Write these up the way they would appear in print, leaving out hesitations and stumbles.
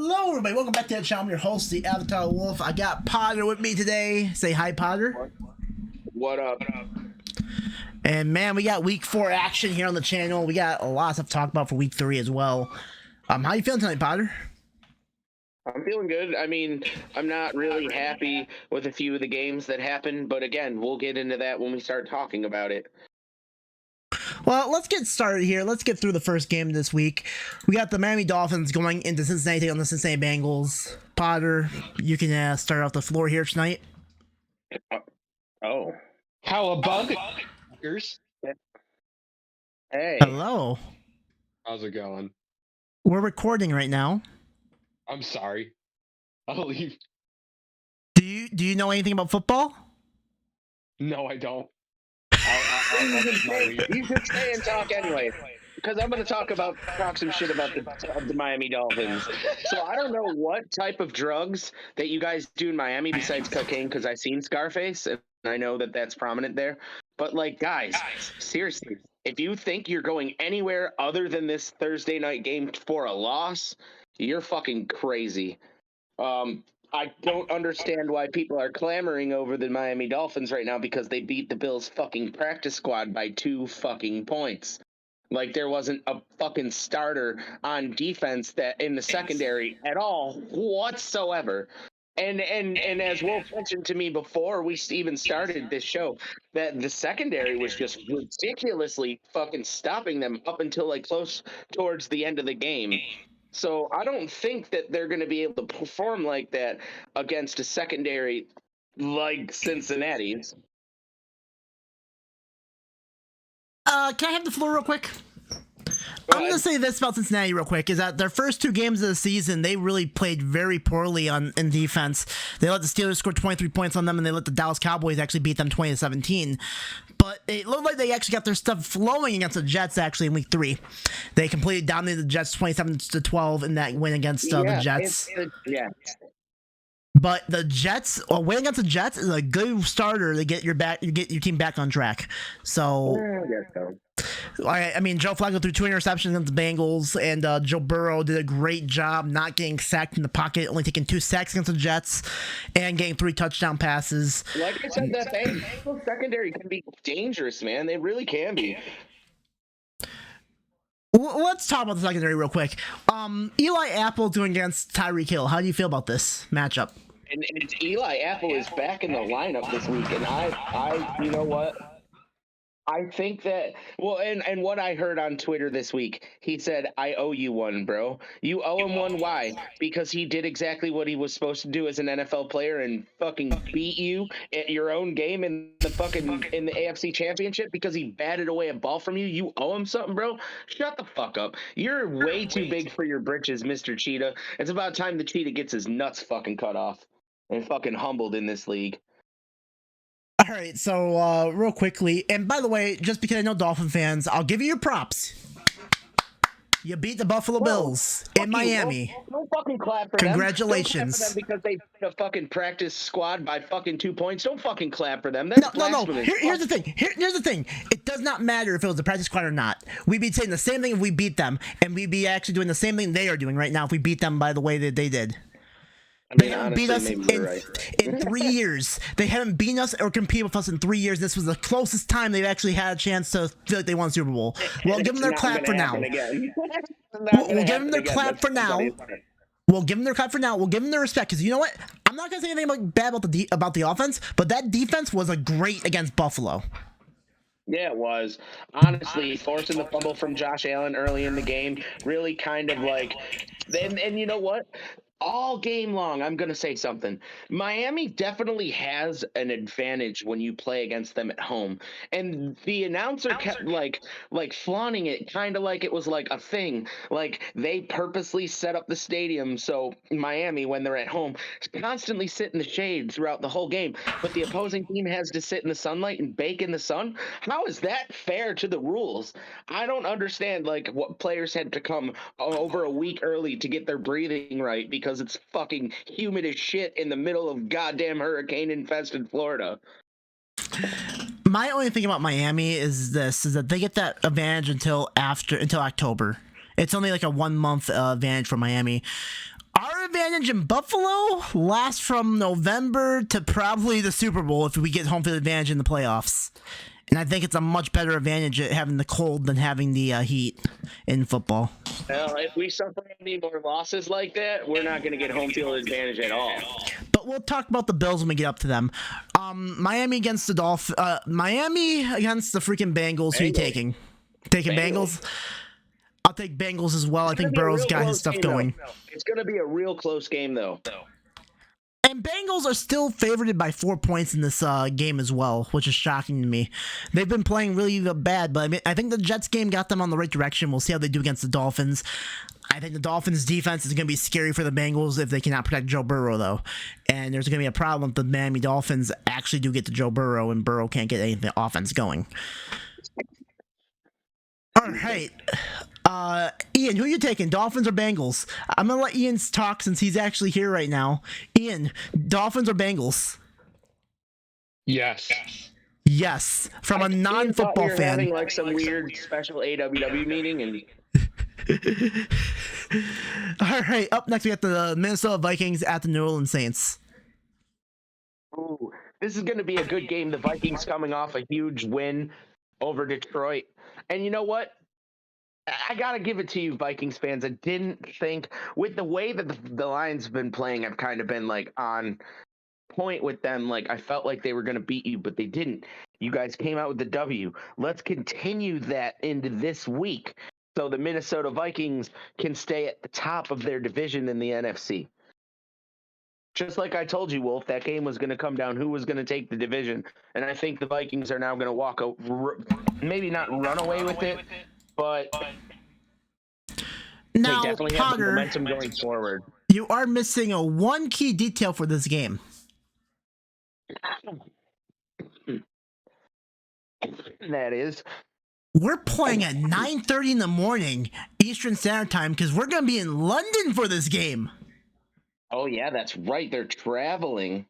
Hello, everybody. Welcome back to the channel. I'm your host, the Avatar Wolf. I got Potter with me today. Say hi, Potter. What up? And man, we got week 4 action here on the channel. We got a lot of stuff to talk about for week 3 as well. How you feeling tonight, Potter? I'm feeling good. I mean, I'm not really happy with a few of the games that happened, but again, we'll get into that when we start talking about it. Well, let's get started here. Let's get through the first game this week. We got the Miami Dolphins going into Cincinnati on the Cincinnati Bengals. Potter, you can start off the floor here tonight. Oh. How about Hey. Hello. How's it going? We're recording right now. I'm sorry. I'll leave. Do you know anything about football? No, I don't. You should stay and talk anyway, because I'm going to talk some shit about the Miami Dolphins. So I don't know what type of drugs that you guys do in Miami besides cocaine, because I've seen Scarface, and I know that that's prominent there. But, like, guys, seriously, if you think you're going anywhere other than this Thursday night game for a loss, you're fucking crazy. I don't understand why people are clamoring over the Miami Dolphins right now because they beat the Bills' fucking practice squad by 2 fucking points. Like, there wasn't a fucking starter on defense that in the secondary at all whatsoever. And as Wolf mentioned to me before we even started this show, that the secondary was just ridiculously fucking stopping them up until like close towards the end of the game. So I don't think that they're going to be able to perform like that against a secondary like Cincinnati's. Can I have the floor real quick? I'm going to say this about Cincinnati real quick, is that their first 2 games of the season, they really played very poorly in defense. They let the Steelers score 23 points on them, and they let the Dallas Cowboys actually beat them 20-17. But it looked like they actually got their stuff flowing against the Jets, actually, in week 3. They completely dominated the Jets 27-12 in that win against the Jets. But the Jets, a win against the Jets is a good starter to get your team back on track. So, I mean, Joe Flacco threw 2 interceptions against the Bengals, and Joe Burrow did a great job not getting sacked in the pocket, only taking 2 sacks against the Jets, and getting 3 touchdown passes. Like I said, that Bengals secondary can be dangerous, man. They really can be. Let's talk about the secondary real quick. Eli Apple doing against Tyreek Hill. How do you feel about this matchup? And Eli Apple is back in the lineup this week, and I you know what? I think that, well, and what I heard on Twitter this week, he said, I owe you one, bro. You owe him one. Why? Because he did exactly what he was supposed to do as an NFL player and fucking beat you at your own game in the AFC Championship because he batted away a ball from you. You owe him something, bro. Shut the fuck up. You're way too big for your britches, Mr. Cheetah. It's about time the Cheetah gets his nuts fucking cut off and fucking humbled in this league. All right, so real quickly, and by the way, just because I know Dolphin fans, I'll give you your props. You beat the Buffalo Bills in Miami. Don't fucking clap for them. Congratulations. Don't clap for them because they beat a fucking practice squad by fucking 2 points. Don't fucking clap for them. That's blasphemous. Here's the thing. Here's the thing. It does not matter if it was a practice squad or not. We'd be saying the same thing if we beat them, and we'd be actually doing the same thing they are doing right now if we beat them by the way that they did. They haven't beat us in 3 years. They haven't beaten us or competed with us in 3 years. This was the closest time they've actually had a chance to feel like they won a Super Bowl. Well, give them their clap for now. We'll give them their clap for now. We'll give them their clap for now. We'll give them their respect because you know what? I'm not gonna say anything bad about the offense, but that defense was a great against Buffalo. Yeah, it was. Honestly, forcing the fumble from Josh Allen early in the game really kind of like, and you know what? All game long, I'm going to say something. Miami definitely has an advantage when you play against them at home. And the announcer kept like flaunting it, kind of like it was like a thing. Like they purposely set up the stadium so Miami, when they're at home, constantly sit in the shade throughout the whole game. But the opposing team has to sit in the sunlight and bake in the sun. How is that fair to the rules? I don't understand like what players had to come over a week early to get their breathing right because it's fucking humid as shit in the middle of goddamn hurricane-infested Florida. My only thing about Miami is that they get that advantage until October. It's only like a 1 month advantage for Miami. Our advantage in Buffalo lasts from November to probably the Super Bowl if we get home field advantage in the playoffs. And I think it's a much better advantage at having the cold than having the heat in football. Well, if we suffer any more losses like that, we're not going to get home field advantage at all. But we'll talk about the Bills when we get up to them. Miami against the Miami against the freaking Bengals. Who are you taking? Taking Bengals? I'll take Bengals as well. I think Burrow's got his stuff going. It's going to be a real close game, though. And Bengals are still favored by 4 points in this game as well, which is shocking to me. They've been playing really bad, but I think the Jets game got them on the right direction. We'll see how they do against the Dolphins. I think the Dolphins' defense is going to be scary for the Bengals if they cannot protect Joe Burrow, though. And there's going to be a problem if the Miami Dolphins actually do get to Joe Burrow and Burrow can't get any offense going. All right. Ian, who are you taking, Dolphins or Bengals? I'm going to let Ian talk since he's actually here right now. Ian, Dolphins or Bengals? Yes. Yes, from a non-football fan. Having like some weird special AWW meeting and. All right, up next we got the Minnesota Vikings at the New Orleans Saints. Ooh, this is going to be a good game. The Vikings coming off a huge win over Detroit. And you know what? I got to give it to you, Vikings fans. I didn't think, with the way that the Lions have been playing, I've kind of been like on point with them. Like I felt like they were going to beat you, but they didn't. You guys came out with the W. Let's continue that into this week so the Minnesota Vikings can stay at the top of their division in the NFC. Just like I told you, Wolf, that game was going to come down who was going to take the division. And I think the Vikings are now going to maybe not run away with it, but now, they definitely have the momentum going forward. You are missing one key detail for this game. That is, we're playing at 9:30 in the morning Eastern Standard Time because we're going to be in London for this game. Oh, yeah, that's right. They're traveling.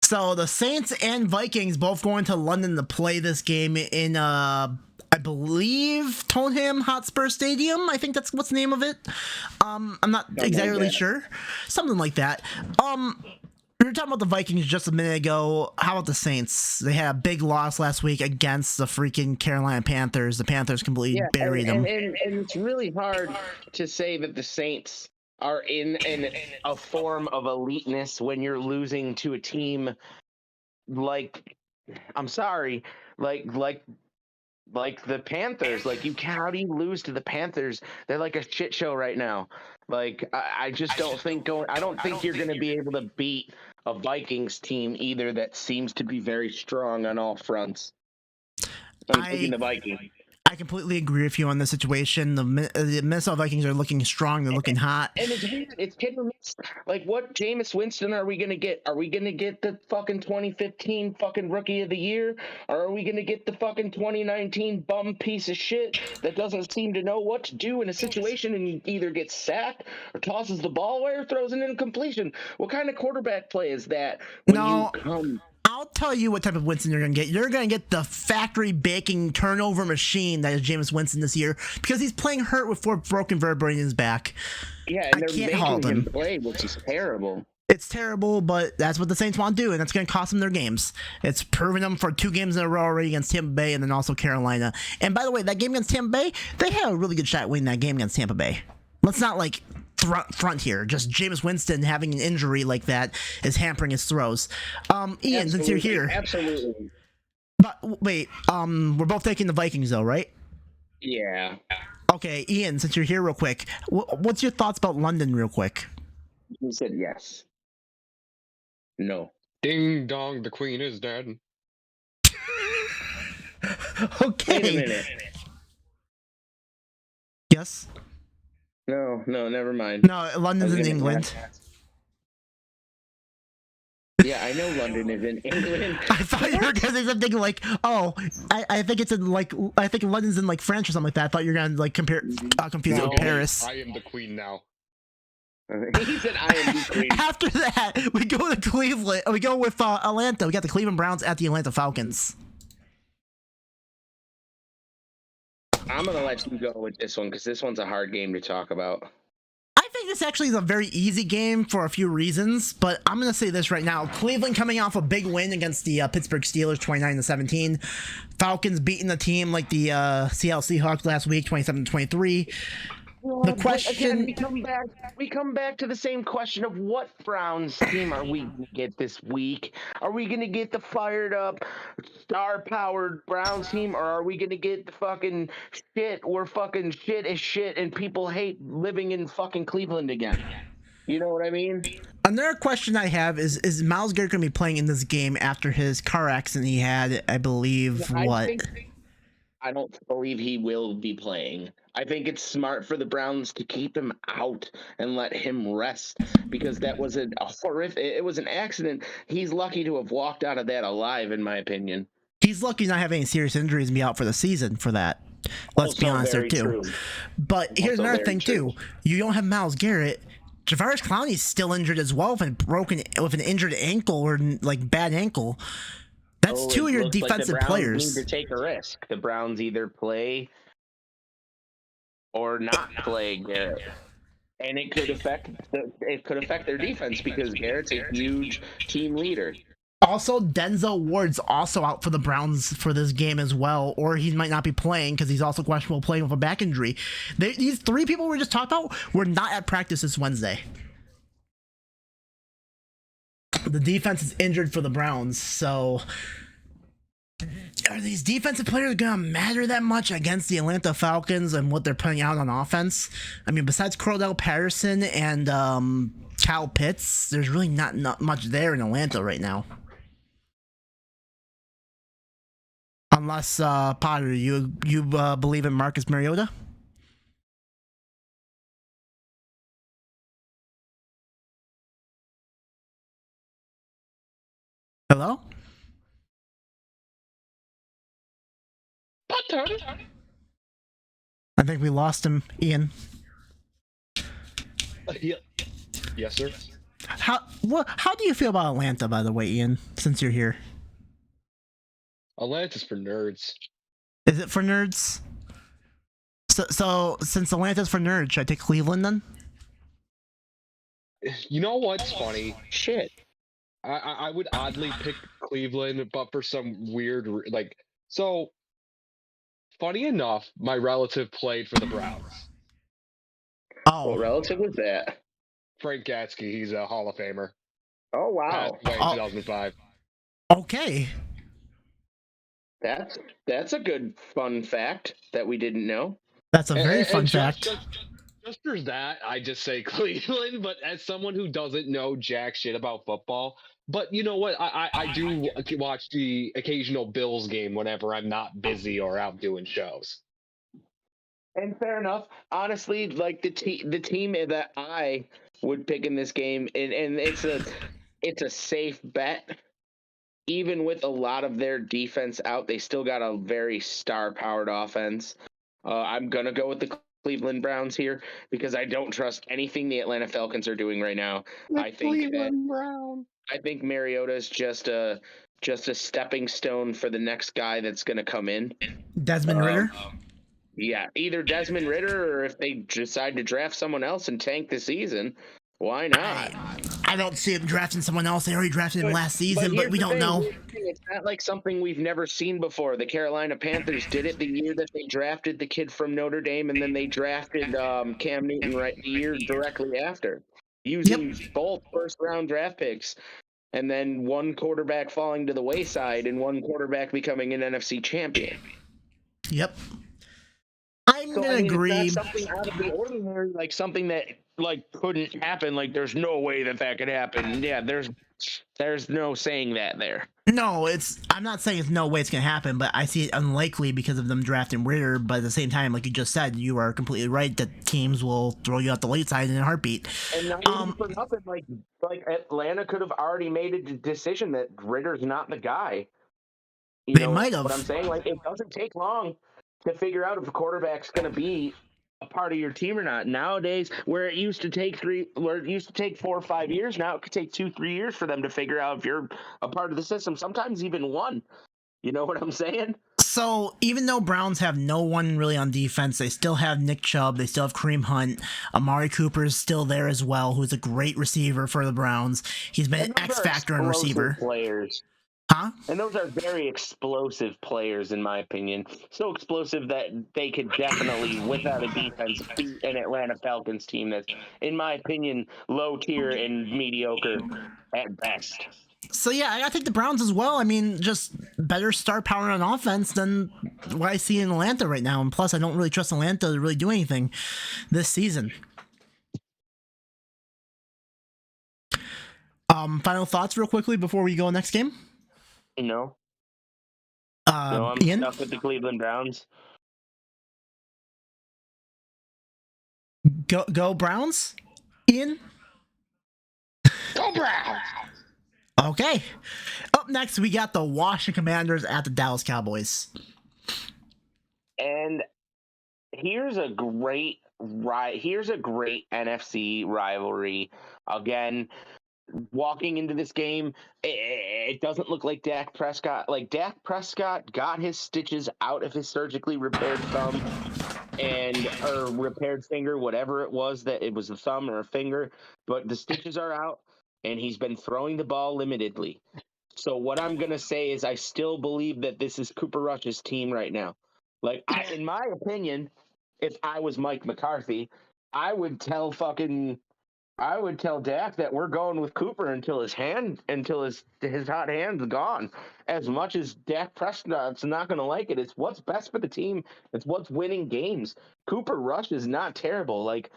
So the Saints and Vikings both going to London to play this game in, I believe, Tottenham Hotspur Stadium. I think that's what's the name of it. I'm not exactly sure. Something like that. We were talking about the Vikings just a minute ago. How about the Saints? They had a big loss last week against the freaking Carolina Panthers. The Panthers completely buried them. And it's really hard to say that the Saints are in a form of eliteness when you're losing to a team like, I'm sorry, like the Panthers. Like, how do you lose to the Panthers? They're like a shit show right now. Like, I just don't think I don't think you're going to be able to beat a Vikings team either that seems to be very strong on all fronts. I'm thinking the Vikings. I completely agree with you on this situation. The Minnesota Vikings are looking strong. They're looking hot. And it's weird. It's hit or miss. Like, what Jameis Winston are we going to get? Are we going to get the fucking 2015 fucking Rookie of the Year? Or are we going to get the fucking 2019 bum piece of shit that doesn't seem to know what to do in a situation and either gets sacked or tosses the ball away or throws an incompletion? What kind of quarterback play is that when you come... I'll tell you what type of Winston you're going to get. You're going to get the factory baking turnover machine that is Jameis Winston this year because he's playing hurt with 4 broken vertebrae in his back. Yeah, and they're making him play, which is terrible. It's terrible, but that's what the Saints want to do, and that's going to cost them their games. It's proven them for 2 games in a row already against Tampa Bay and then also Carolina. And by the way, that game against Tampa Bay, they had a really good shot at winning that game against Tampa Bay. Let's not, front here. Just Jameis Winston having an injury like that is hampering his throws. Ian, since you're here. Absolutely. But wait, we're both taking the Vikings though, right? Yeah. Okay, Ian, since you're here real quick, what's your thoughts about London real quick? He said yes. No. Ding dong, the queen is dead. Okay. Wait a minute. Yes? No, never mind. No, London's in England. Yeah, I know London is in England. I thought you were gonna say something like, "Oh, I think it's in I think London's in France or something like that." I thought you were gonna confuse it with Paris. I am the queen now. He said, "I am the queen." After that, we go to Cleveland. We go with Atlanta. We got the Cleveland Browns at the Atlanta Falcons. I'm gonna let you go with this one because this one's a hard game to talk about. I think this actually is a very easy game for a few reasons, but I'm going to say this right now. Cleveland coming off a big win against the Pittsburgh Steelers 29-17. Falcons beating the team like the Seattle Seahawks last week 27-23. The question again, we come back to the same question of what Browns team are we going to get this week? Are we going to get the fired up, star-powered Browns team, or are we going to get the fucking shit where fucking shit is shit and people hate living in fucking Cleveland again? You know what I mean? Another question I have is Myles Garrett going to be playing in this game after his car accident he had, I believe, I don't believe he will be playing. I think it's smart for the Browns to keep him out and let him rest because that was a horrific. It was an accident. He's lucky to have walked out of that alive, in my opinion. He's lucky not having any serious injuries and be out for the season for that. Let's be honest there too. True. But here's another thing too. You don't have Myles Garrett. Javarius Clowney's still injured as well with an injured ankle or like bad ankle. That's two of your defensive players. Need to take a risk. The Browns either play or not play Garrett, and it could affect their defense because Garrett's a huge team leader. Also, Denzel Ward's also out for the Browns for this game as well, or he might not be playing because he's also questionable playing with a back injury. These three people we just talked about were not at practice this Wednesday. The defense is injured for the Browns, so are these defensive players gonna matter that much against the Atlanta Falcons and what they're putting out on offense? I mean, besides Cordell Patterson and Kyle Pitts, there's really not much there in Atlanta right now. Unless Potter, you believe in Marcus Mariota? Hello? I think we lost him, Ian. Yeah. Yes, sir. How do you feel about Atlanta, by the way, Ian, since you're here? Atlanta's for nerds. Is it for nerds? So since Atlanta's for nerds, should I take Cleveland then? You know what's funny? Shit. I would oddly pick Cleveland, but for some weird so. Funny enough, my relative played for the Browns. Oh, What relative was that? Frank Gatsky, he's a Hall of Famer. Oh wow, Passed away in 2005. Okay. That's a good fun fact that we didn't know. That's a very fun fact. Just for that, I just say Cleveland, but as someone who doesn't know jack shit about football, but you know what? I do watch the occasional Bills game whenever I'm not busy or out doing shows. And fair enough. Honestly, like the team that I would pick in this game, and it's a safe bet. Even with a lot of their defense out, they still got a very star-powered offense. I'm gonna go with the Cleveland Browns here because I don't trust anything the Atlanta Falcons are doing right now. I think Mariota is just a stepping stone for the next guy that's going to come in. Desmond Ridder? Yeah, either Desmond Ridder or if they decide to draft someone else and tank the season, why not? I don't see him drafting someone else. They already drafted him last season, but we don't know. It's not like something we've never seen before. The Carolina Panthers did it the year that they drafted the kid from Notre Dame, and then they drafted Cam Newton the year directly after, using both first-round draft picks, and then one quarterback falling to the wayside and one quarterback becoming an NFC champion. Yep. I'm gonna agree. It's not something out of the ordinary, like something that couldn't happen. Like there's no way that could happen. Yeah, there's no saying that there. No, I'm not saying it's no way it's gonna happen, but I see it unlikely because of them drafting Ridder. But at the same time, like you just said, you are completely right that teams will throw you out the late side in a heartbeat. And not even for nothing, like Atlanta could have already made a decision that Ridder's not the guy. They might have. What I'm saying, like it doesn't take long to figure out if a quarterback's going to be a part of your team or not. Nowadays, where it used to take 4 or 5 years, now it could take 2-3 years for them to figure out if you're a part of the system. Sometimes even one. You know what I'm saying? So even though Browns have no one really on defense, they still have Nick Chubb, they still have Kareem Hunt, Amari Cooper is still there as well, who's a great receiver for the Browns. He's been an X factor in receiver. Players. Huh? And those are very explosive players, in my opinion. So explosive that they could definitely, without a defense, beat an Atlanta Falcons team that's, in my opinion, low tier and mediocre at best. So yeah, I think the Browns as well. I mean, just better star power on offense than what I see in Atlanta right now. And plus, I don't really trust Atlanta to really do anything this season. Final thoughts real quickly before we go next game? No. No, I'm Ian? stuck with the Cleveland Browns. Go Browns? Ian? Go Browns! Okay. Up next, we got the Washington Commanders at the Dallas Cowboys. And here's a great NFC rivalry. Again, walking into this game, it doesn't look like Dak Prescott. Like, Dak Prescott got his stitches out of his surgically repaired thumb or repaired finger, whatever it was, that it was a thumb or a finger, but the stitches are out, and he's been throwing the ball limitedly. So what I'm going to say is I still believe that this is Cooper Rush's team right now. Like, in my opinion, if I was Mike McCarthy, I would tell Dak that we're going with Cooper until his hot hand's gone. As much as Dak Prescott's not going to like it, it's what's best for the team. It's what's winning games. Cooper Rush is not terrible. Like,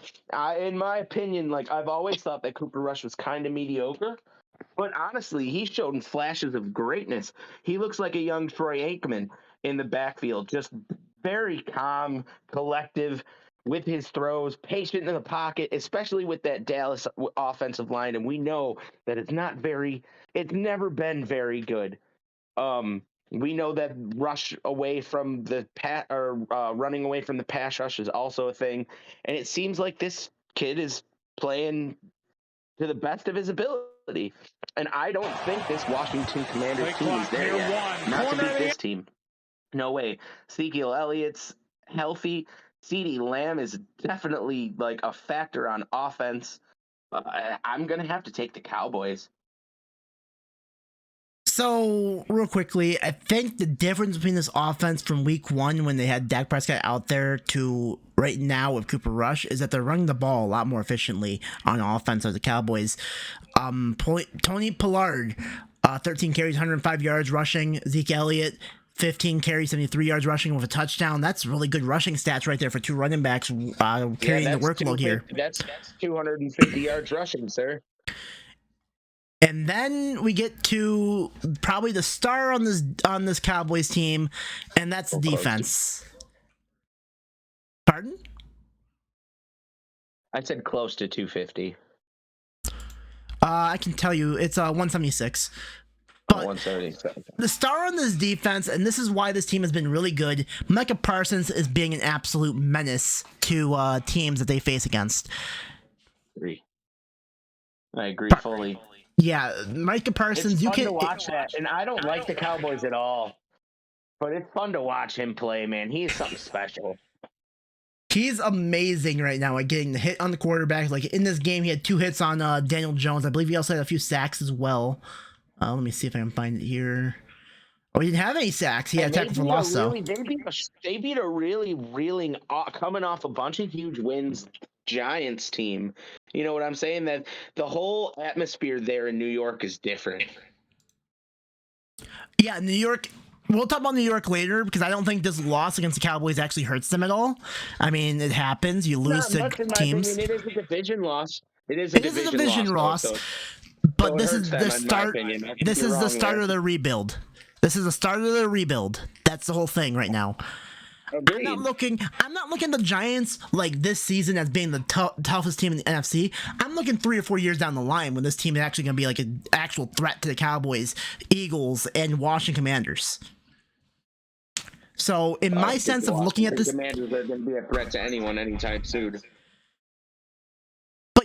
in my opinion, like, I've always thought that Cooper Rush was kind of mediocre, but honestly, he's shown flashes of greatness. He looks like a young Troy Aikman in the backfield, just very calm, collective with his throws, patient in the pocket, especially with that Dallas offensive line. And we know that it's never been very good. We know that running away from the pass rush is also a thing. And it seems like this kid is playing to the best of his ability. And I don't think this Washington Commanders team is there yet. Not to beat this team. No way. Ezekiel Elliott's healthy. CeeDee Lamb is definitely like a factor on offense. I'm going to have to take the Cowboys. So, real quickly, I think the difference between this offense from week one when they had Dak Prescott out there to right now with Cooper Rush is that they're running the ball a lot more efficiently on offense of the Cowboys. Tony Pollard, 13 carries, 105 yards rushing. Zeke Elliott, 15 carries, 73 yards rushing with a touchdown. That's really good rushing stats right there for two running backs carrying the workload here. That's 250 yards rushing, sir. And then we get to probably the star on this Cowboys team, and that's the defense. Pardon? I said close to 250. I can tell you it's 176. But 177. The star on this defense, and this is why this team has been really good, Micah Parsons is being an absolute menace to teams that they face against. I agree fully. Yeah, Micah Parsons, it's fun to watch that, and I don't like the Cowboys at all, but it's fun to watch him play, man. He is something special. He's amazing right now at getting the hit on the quarterback. Like, in this game, he had 2 hits on Daniel Jones. I believe he also had a few sacks as well. Let me see if I can find it here. Oh, he didn't have any sacks. He had a tackle for loss, though. They beat a really reeling, coming off a bunch of huge wins, Giants team. You know what I'm saying? That the whole atmosphere there in New York is different. Yeah, New York. We'll talk about New York later because I don't think this loss against the Cowboys actually hurts them at all. I mean, it happens. You lose to teams. It is a division loss. It is a division loss. But this is the start. This is the start of the rebuild. This is the start of the rebuild. That's the whole thing right now. Agreed. I'm not looking at the Giants like this season as being the toughest team in the NFC. I'm looking 3 or 4 years down the line when this team is actually going to be like an actual threat to the Cowboys, Eagles, and Washington Commanders. So, in my sense of looking at this, Commanders are going to be a threat to anyone anytime soon.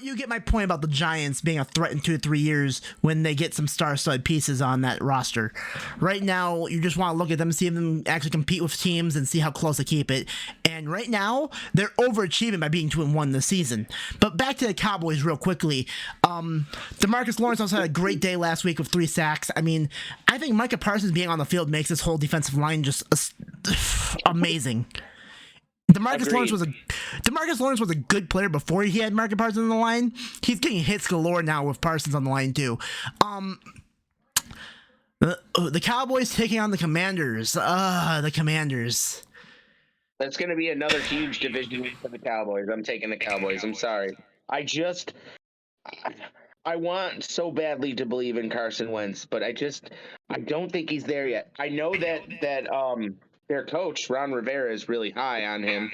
But you get my point about the Giants being a threat in 2 to 3 years when they get some star-studded pieces on that roster. Right now, you just want to look at them, see them actually compete with teams, and see how close they keep it. And right now, they're overachieving by being 2-1 this season. But back to the Cowboys real quickly. DeMarcus Lawrence also had a great day last week with 3 sacks. I mean, I think Micah Parsons being on the field makes this whole defensive line just amazing. DeMarcus Lawrence was a good player before he had Micah Parsons on the line. He's getting hits galore now with Parsons on the line too. The Cowboys taking on the Commanders. The Commanders. That's going to be another huge division for the Cowboys. I'm taking the Cowboys. I'm sorry. I want so badly to believe in Carson Wentz, but I don't think he's there yet. I know that their coach, Ron Rivera, is really high on him.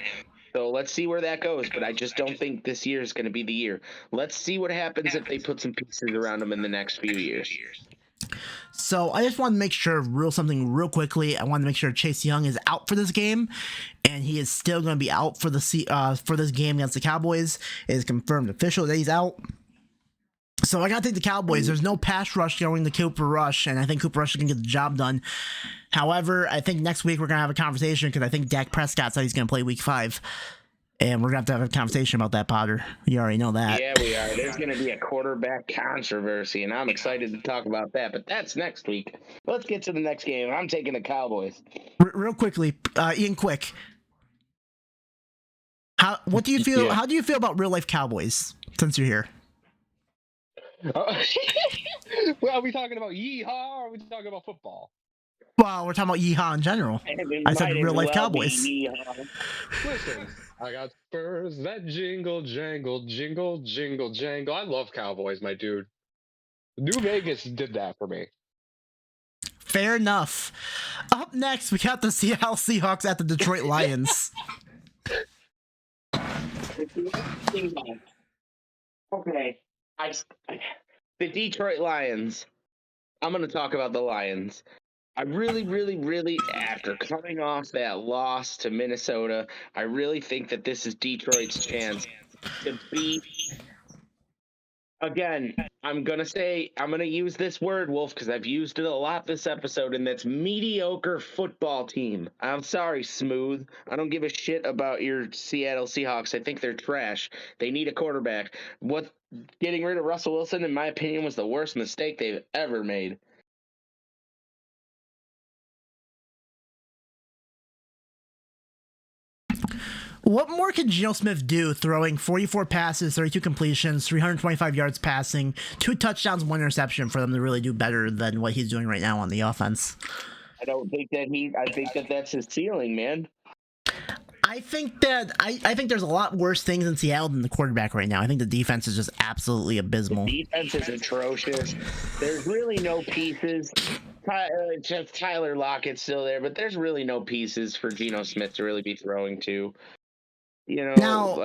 So let's see where that goes. But I just don't think this year is going to be the year. Let's see what happens if they put some pieces around him in the next few years. So I just want to make sure something real quickly. I want to make sure Chase Young is out for this game, and he is still going to be out for this game against the Cowboys. It is confirmed official that he's out. So I got to take the Cowboys. There's no pass rush going to Cooper Rush, and I think Cooper Rush is going to get the job done. However, I think next week we're going to have a conversation because I think Dak Prescott said he's going to play Week 5. And we're going to have a conversation about that, Potter. You already know that. Yeah, we are. There's going to be a quarterback controversy, and I'm excited to talk about that. But that's next week. Let's get to the next game. I'm taking the Cowboys. Real quickly, Ian Quick. How do you feel about real-life Cowboys since you're here? Well, are we talking about yeehaw or are we talking about football? Well, we're talking about yeehaw in general. I said real-life Cowboys. Listen, I got Spurs that jingle, jangle, jingle, jingle, jangle. I love Cowboys, my dude. New Vegas did that for me. Fair enough. Up next, we got the Seattle Seahawks at the Detroit Lions. Okay. The Detroit Lions. I'm going to talk about the Lions. I really, after coming off that loss to Minnesota, I really think that this is Detroit's chance to beat. Again, I'm going to use this word, Wolf, because I've used it a lot this episode, and that's mediocre football team. I'm sorry, Smooth. I don't give a shit about your Seattle Seahawks. I think they're trash. They need a quarterback. Getting rid of Russell Wilson, in my opinion, was the worst mistake they've ever made. What more can Geno Smith do throwing 44 passes, 32 completions, 325 yards passing, 2 touchdowns, 1 interception for them to really do better than what he's doing right now on the offense? I don't think I think that that's his ceiling, man. I think there's a lot worse things in Seattle than the quarterback right now. I think the defense is just absolutely abysmal. The defense is atrocious. There's really no pieces. Just Tyler Lockett's still there, but there's really no pieces for Geno Smith to really be throwing to. You know, now,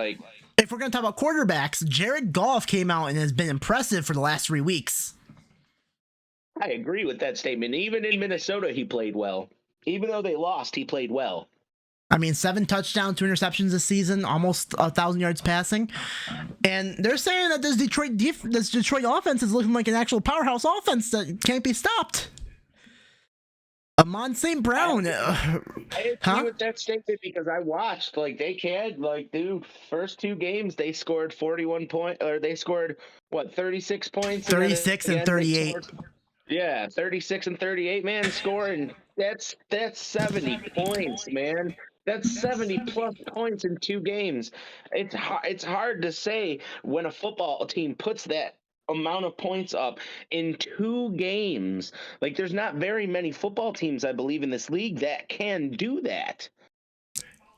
if we're going to talk about quarterbacks, Jared Goff came out and has been impressive for the last 3 weeks. I agree with that statement. Even in Minnesota, he played well. Even though they lost, he played well. I mean, 7 touchdowns, 2 interceptions this season, almost 1,000 yards passing. And they're saying that this Detroit offense is looking like an actual powerhouse offense that can't be stopped. Amon St. Brown. I agree with that statement because I watched. First 2 games, they scored 41 points, or they scored, 36 points? 36 and 38. 36 and 38, man, scoring. That's 70 points, man. That's 70-plus points in 2 games. It's hard to say when a football team puts that amount of points up in 2 games. There's not very many football teams, I believe, in this league that can do that.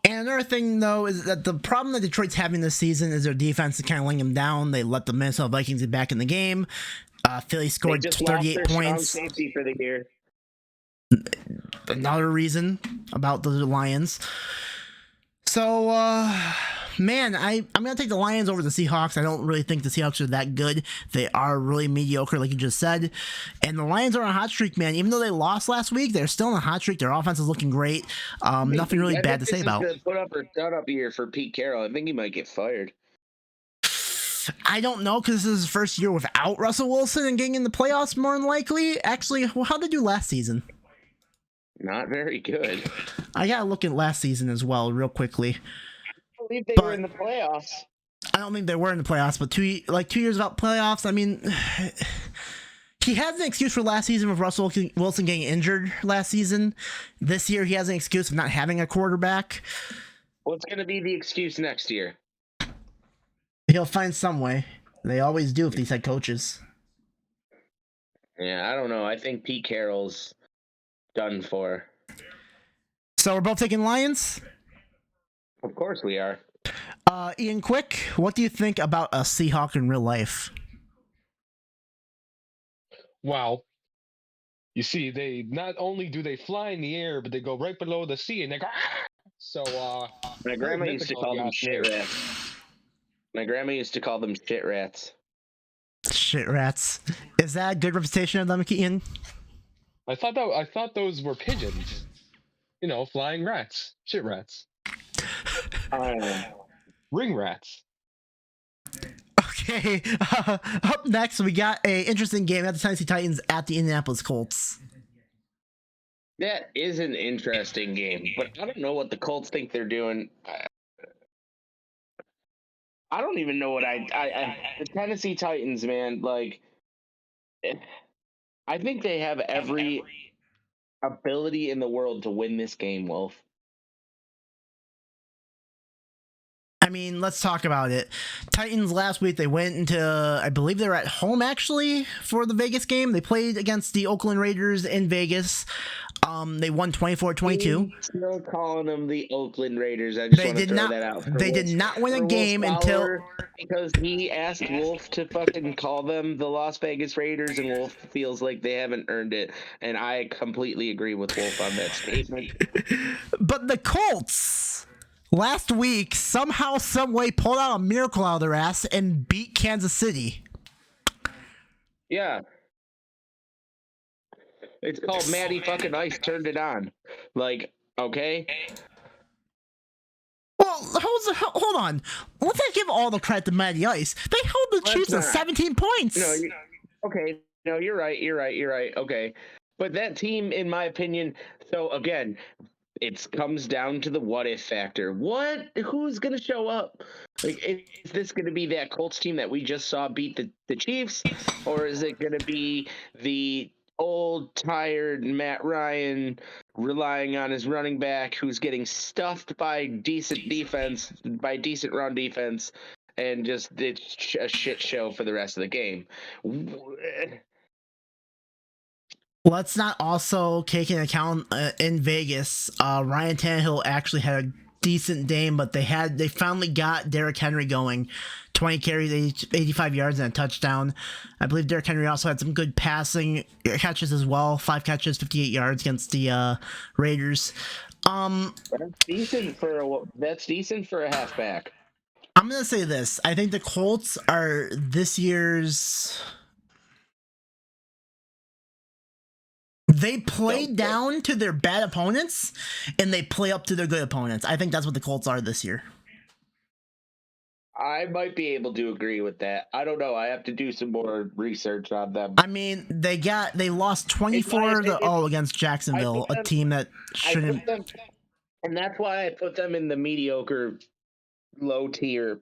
And another thing, though, is that the problem that Detroit's having this season is their defense is kind of laying them down. They let the Minnesota Vikings get back in the game. Philly scored 38 points. Safety for the year. Another reason about the Lions. So, man, I'm going to take the Lions over the Seahawks. I don't really think the Seahawks are that good. They are really mediocre, like you just said. And the Lions are on a hot streak, man. Even though they lost last week, they're still on a hot streak. Their offense is looking great. Nothing really bad to say about. This is the put up or shut up year for Pete Carroll. I think he might get fired. I don't know, because this is his first year without Russell Wilson and getting in the playoffs more than likely. Actually, well, how'd they do last season? Not very good. I gotta look at last season as well, real quickly. I believe they were in the playoffs. I don't think they were in the playoffs, but 2 years without playoffs, I mean, he has an excuse for last season with Russell Wilson getting injured last season. This year, he has an excuse of not having a quarterback. What's going to be the excuse next year? He'll find some way. They always do with these head coaches. Yeah, I don't know. I think Pete Carroll's done for. So we're both taking Lions? Of course we are. Ian Quick, what do you think about a Seahawk in real life? Well, you see, they not only do they fly in the air, but they go right below the sea and they go. So, my grandma used to call them shit rats. My grandma used to call them shit rats. Shit rats. Is that a good representation of them, Ian? I thought those were pigeons. You know, flying rats, shit rats, ring rats. Okay. Up next, we got a interesting game at the Tennessee Titans at the Indianapolis Colts. That is an interesting game, but I don't know what the Colts think they're doing. I don't even know what the Tennessee Titans, man, like, I think they have every ability in the world to win this game, Wolf. I mean, let's talk about it. Titans last week, they went into, I believe they were at home actually for the Vegas game. They played against the Oakland Raiders in Vegas. They won 24-22. Still calling them the Oakland Raiders. I just want to throw that out. They did not win a game until because he asked Wolf to fucking call them the Las Vegas Raiders, and Wolf feels like they haven't earned it. And I completely agree with Wolf on that statement. But the Colts last week somehow, some way pulled out a miracle out of their ass and beat Kansas City. Yeah. It's called Matty fucking Ice turned it on. Like, okay. Well, hold on. Let's not give all the credit to Matty Ice. They held the Chiefs to 17 points. No, okay. No, you're right. Okay. But that team, in my opinion, so again, it comes down to the what if factor. Who's going to show up? Like, is this going to be that Colts team that we just saw beat the Chiefs? Or is it going to be the old, tired Matt Ryan relying on his running back who's getting stuffed by decent run defense, and just it's a shit show for the rest of the game? Let's not also take into account in Vegas, Ryan Tannehill actually had a decent game, but they finally got Derrick Henry going. 20 carries, 85 yards, and a touchdown. I believe Derrick Henry also had some good passing catches as well. 5 catches, 58 yards against the Raiders. That's decent for a halfback. I'm gonna say this. I think the Colts are this year's. They play down to their bad opponents, and they play up to their good opponents. I think that's what the Colts are this year. I might be able to agree with that. I don't know. I have to do some more research on them. I mean, they lost 24-0 against Jacksonville, a team that shouldn't. And that's why I put them in the mediocre, low tier.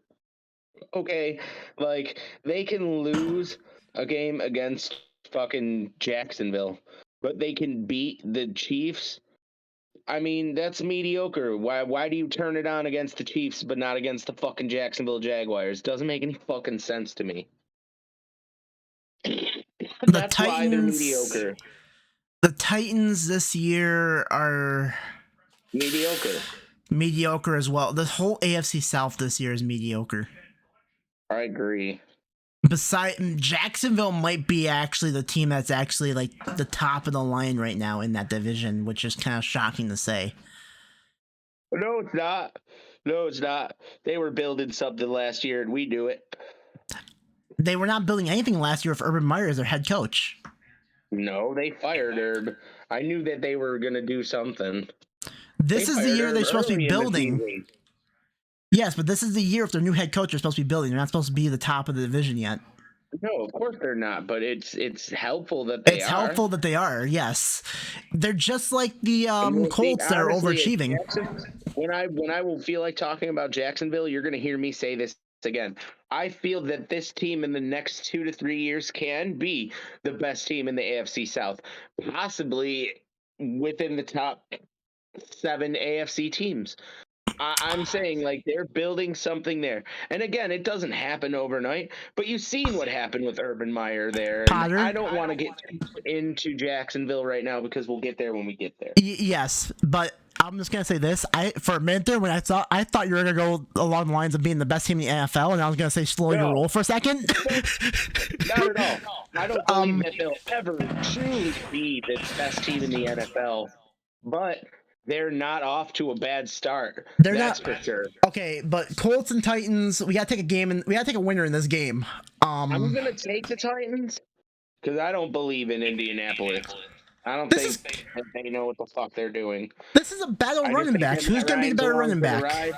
Okay, like, they can lose a game against fucking Jacksonville, but they can beat the Chiefs. I mean, that's mediocre. Why do you turn it on against the Chiefs but not against the fucking Jacksonville Jaguars? Doesn't make any fucking sense to me. That's why they're mediocre. The Titans this year are mediocre as well. The whole AFC South this year is mediocre. I agree. Jacksonville might be actually the team that's actually like the top of the line right now in that division, which is kind of shocking to say. No, it's not. They were building something last year, and we do it. They were not building anything last year with Urban Meyer as their head coach. No, they fired Herb. I knew that they were going to do something. This is the year they're supposed to be building. Yes, but this is the year if their new head coach are supposed to be building. They're not supposed to be the top of the division yet. No, of course they're not. But it's helpful that they are. It's helpful that they are. Yes, they're just like the We'll see, Colts that are honestly, overachieving. when I will feel like talking about Jacksonville, you're going to hear me say this again. I feel that this team in the next 2 to 3 years can be the best team in the AFC South, possibly within the top 7 AFC teams. I'm saying, like, they're building something there. And again, it doesn't happen overnight, but you've seen what happened with Urban Meyer there. Potter. And I don't want to get into Jacksonville right now because we'll get there when we get there. Yes, but I'm just gonna say this. For a minute there, when I thought you were gonna go along the lines of being the best team in the NFL, and I was gonna say slow your roll for a second. Not at all. I don't believe that they'll ever truly be the best team in the NFL, but they're not off to a bad start. That's for sure. Okay, but Colts and Titans, we gotta take a game, and we gotta take a winner in this game. I'm gonna take the Titans because I don't believe in Indianapolis. I don't think they know what the fuck they're doing. This is a battle running backs. Who's gonna be the better running back?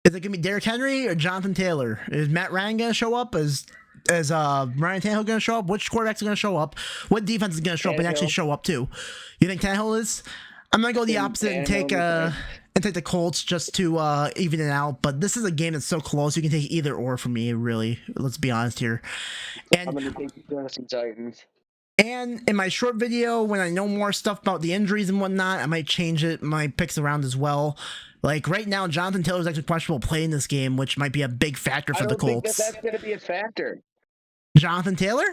Is it gonna be Derrick Henry or Jonathan Taylor? Is Matt Ryan gonna show up? Is Ryan Tannehill gonna show up? Which quarterbacks are gonna show up? What defense is gonna show up and actually show up too? You think Tannehill is? I'm gonna go the opposite and take the Colts just to even it out. But this is a game that's so close. You can take either or for me, really. Let's be honest here. And I'm gonna take the Titans. And in my short video, when I know more stuff about the injuries and whatnot, I might change my picks around as well. Like right now, Jonathan Taylor is actually questionable playing this game, which might be a big factor for the Colts. I don't think that's going to be a factor. Jonathan Taylor?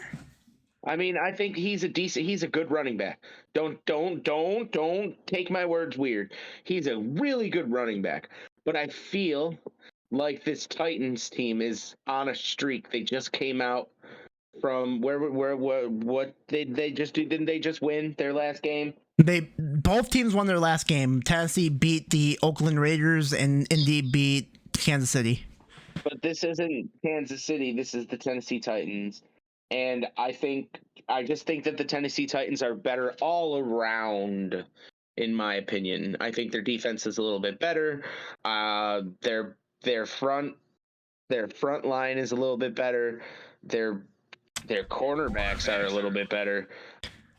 I mean, I think he's a good running back. Don't take my words weird. He's a really good running back. But I feel like this Titans team is on a streak. They just came out from what they just do? Didn't they just win their last game? Both teams won their last game. Tennessee beat the Oakland Raiders and Indy beat Kansas City. But this isn't Kansas City. This is the Tennessee Titans. And I just think that the Tennessee Titans are better all around, in my opinion. I think their defense is a little bit better. Their front line is a little bit better. Their cornerbacks are a little bit better.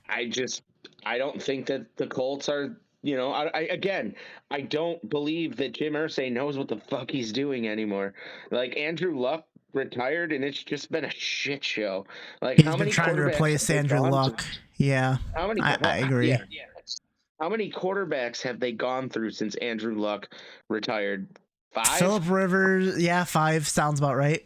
I don't think that the Colts are, I don't believe that Jim Irsay knows what the fuck he's doing anymore. Like, Andrew Luck retired, and it's just been a shit show. Like, he's been trying to replace Andrew Luck. Yeah, I agree. Yeah. How many quarterbacks have they gone through since Andrew Luck retired? 5? Phillip Rivers, 5 sounds about right.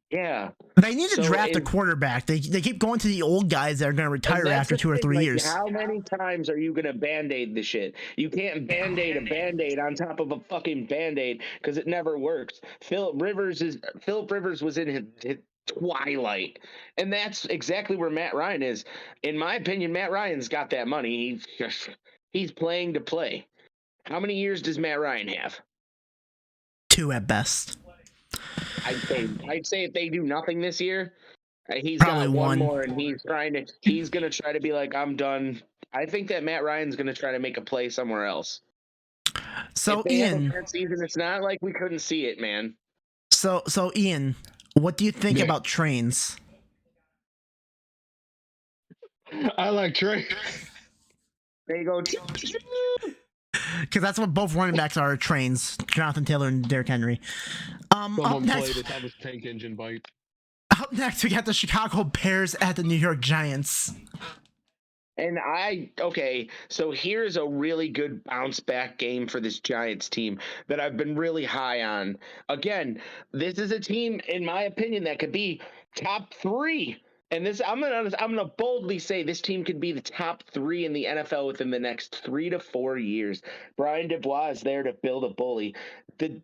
Yeah. They need to draft a quarterback. They keep going to the old guys that are going to retire after 2 or 3 years. How many times are you going to Band-Aid the shit? You can't Band-Aid a Band-Aid on top of a fucking Band-Aid because it never works. Phillip Rivers was in his twilight. And that's exactly where Matt Ryan is. In my opinion, Matt Ryan's got that money. He's playing to play. How many years does Matt Ryan have? 2 at best. I'd say if they do nothing this year, he's probably got one more, and he's gonna try to be like, I'm done. I think that Matt Ryan's gonna try to make a play somewhere else. So Ian, season, it's not like we couldn't see it, man. So Ian, what do you think about trains? I like trains. They go. Because that's what both running backs are, trains. Jonathan Taylor and Derrick Henry. Someone played it. That was tank engine bite. Up next, we got the Chicago Bears at the New York Giants. And so here's a really good bounce back game for this Giants team that I've been really high on. Again, this is a team, in my opinion, that could be top 3. And this, I'm gonna boldly say this team could be the top 3 in the NFL within the next 3 to 4 years. Brian Dubois is there to build a bully. The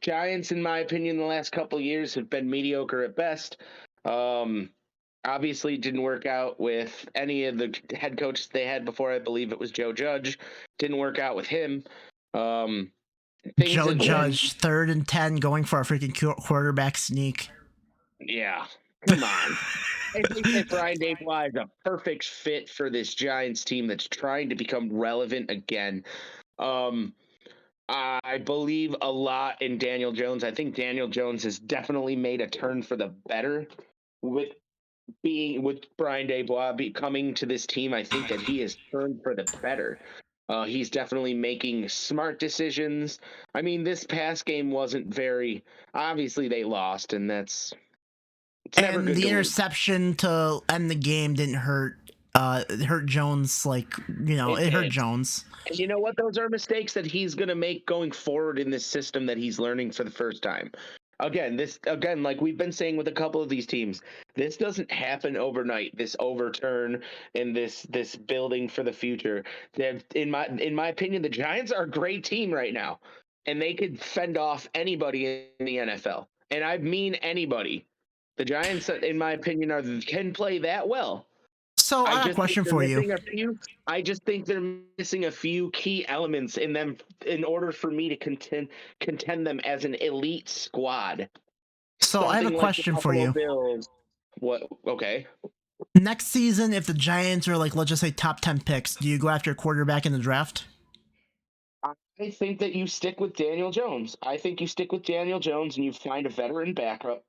Giants, in my opinion, the last couple of years have been mediocre at best. Obviously, didn't work out with any of the head coaches they had before. I believe it was Joe Judge. Didn't work out with him. Joe Judge, 3rd and 10, going for a freaking quarterback sneak. Yeah. Come on. I think that Brian Dubois is a perfect fit for this Giants team that's trying to become relevant again. I believe a lot in Daniel Jones. I think Daniel Jones has definitely made a turn for the better with Brian Dabois coming to this team. I think that he has turned for the better. He's definitely making smart decisions. I mean, this past game wasn't very. Obviously, they lost, and it's never And good the to lose. interception to end the game didn't hurt. It hurt Jones. It hurt did. Jones. And you know what? Those are mistakes that he's going to make going forward in this system that he's learning for the first time. Again, like we've been saying with a couple of these teams, this doesn't happen overnight. This overturn and this building for the future. In my opinion, the Giants are a great team right now, and they could fend off anybody in the NFL. And I mean anybody. The Giants, in my opinion, can play that well. So I have a question for you. I just think they're missing a few key elements in them in order for me to contend them as an elite squad. So I have a question for you. Bills. What? Okay. Next season, if the Giants are let's just say top 10 picks, do you go after a quarterback in the draft? I think that you stick with Daniel Jones. I think you stick with Daniel Jones and you find a veteran backup.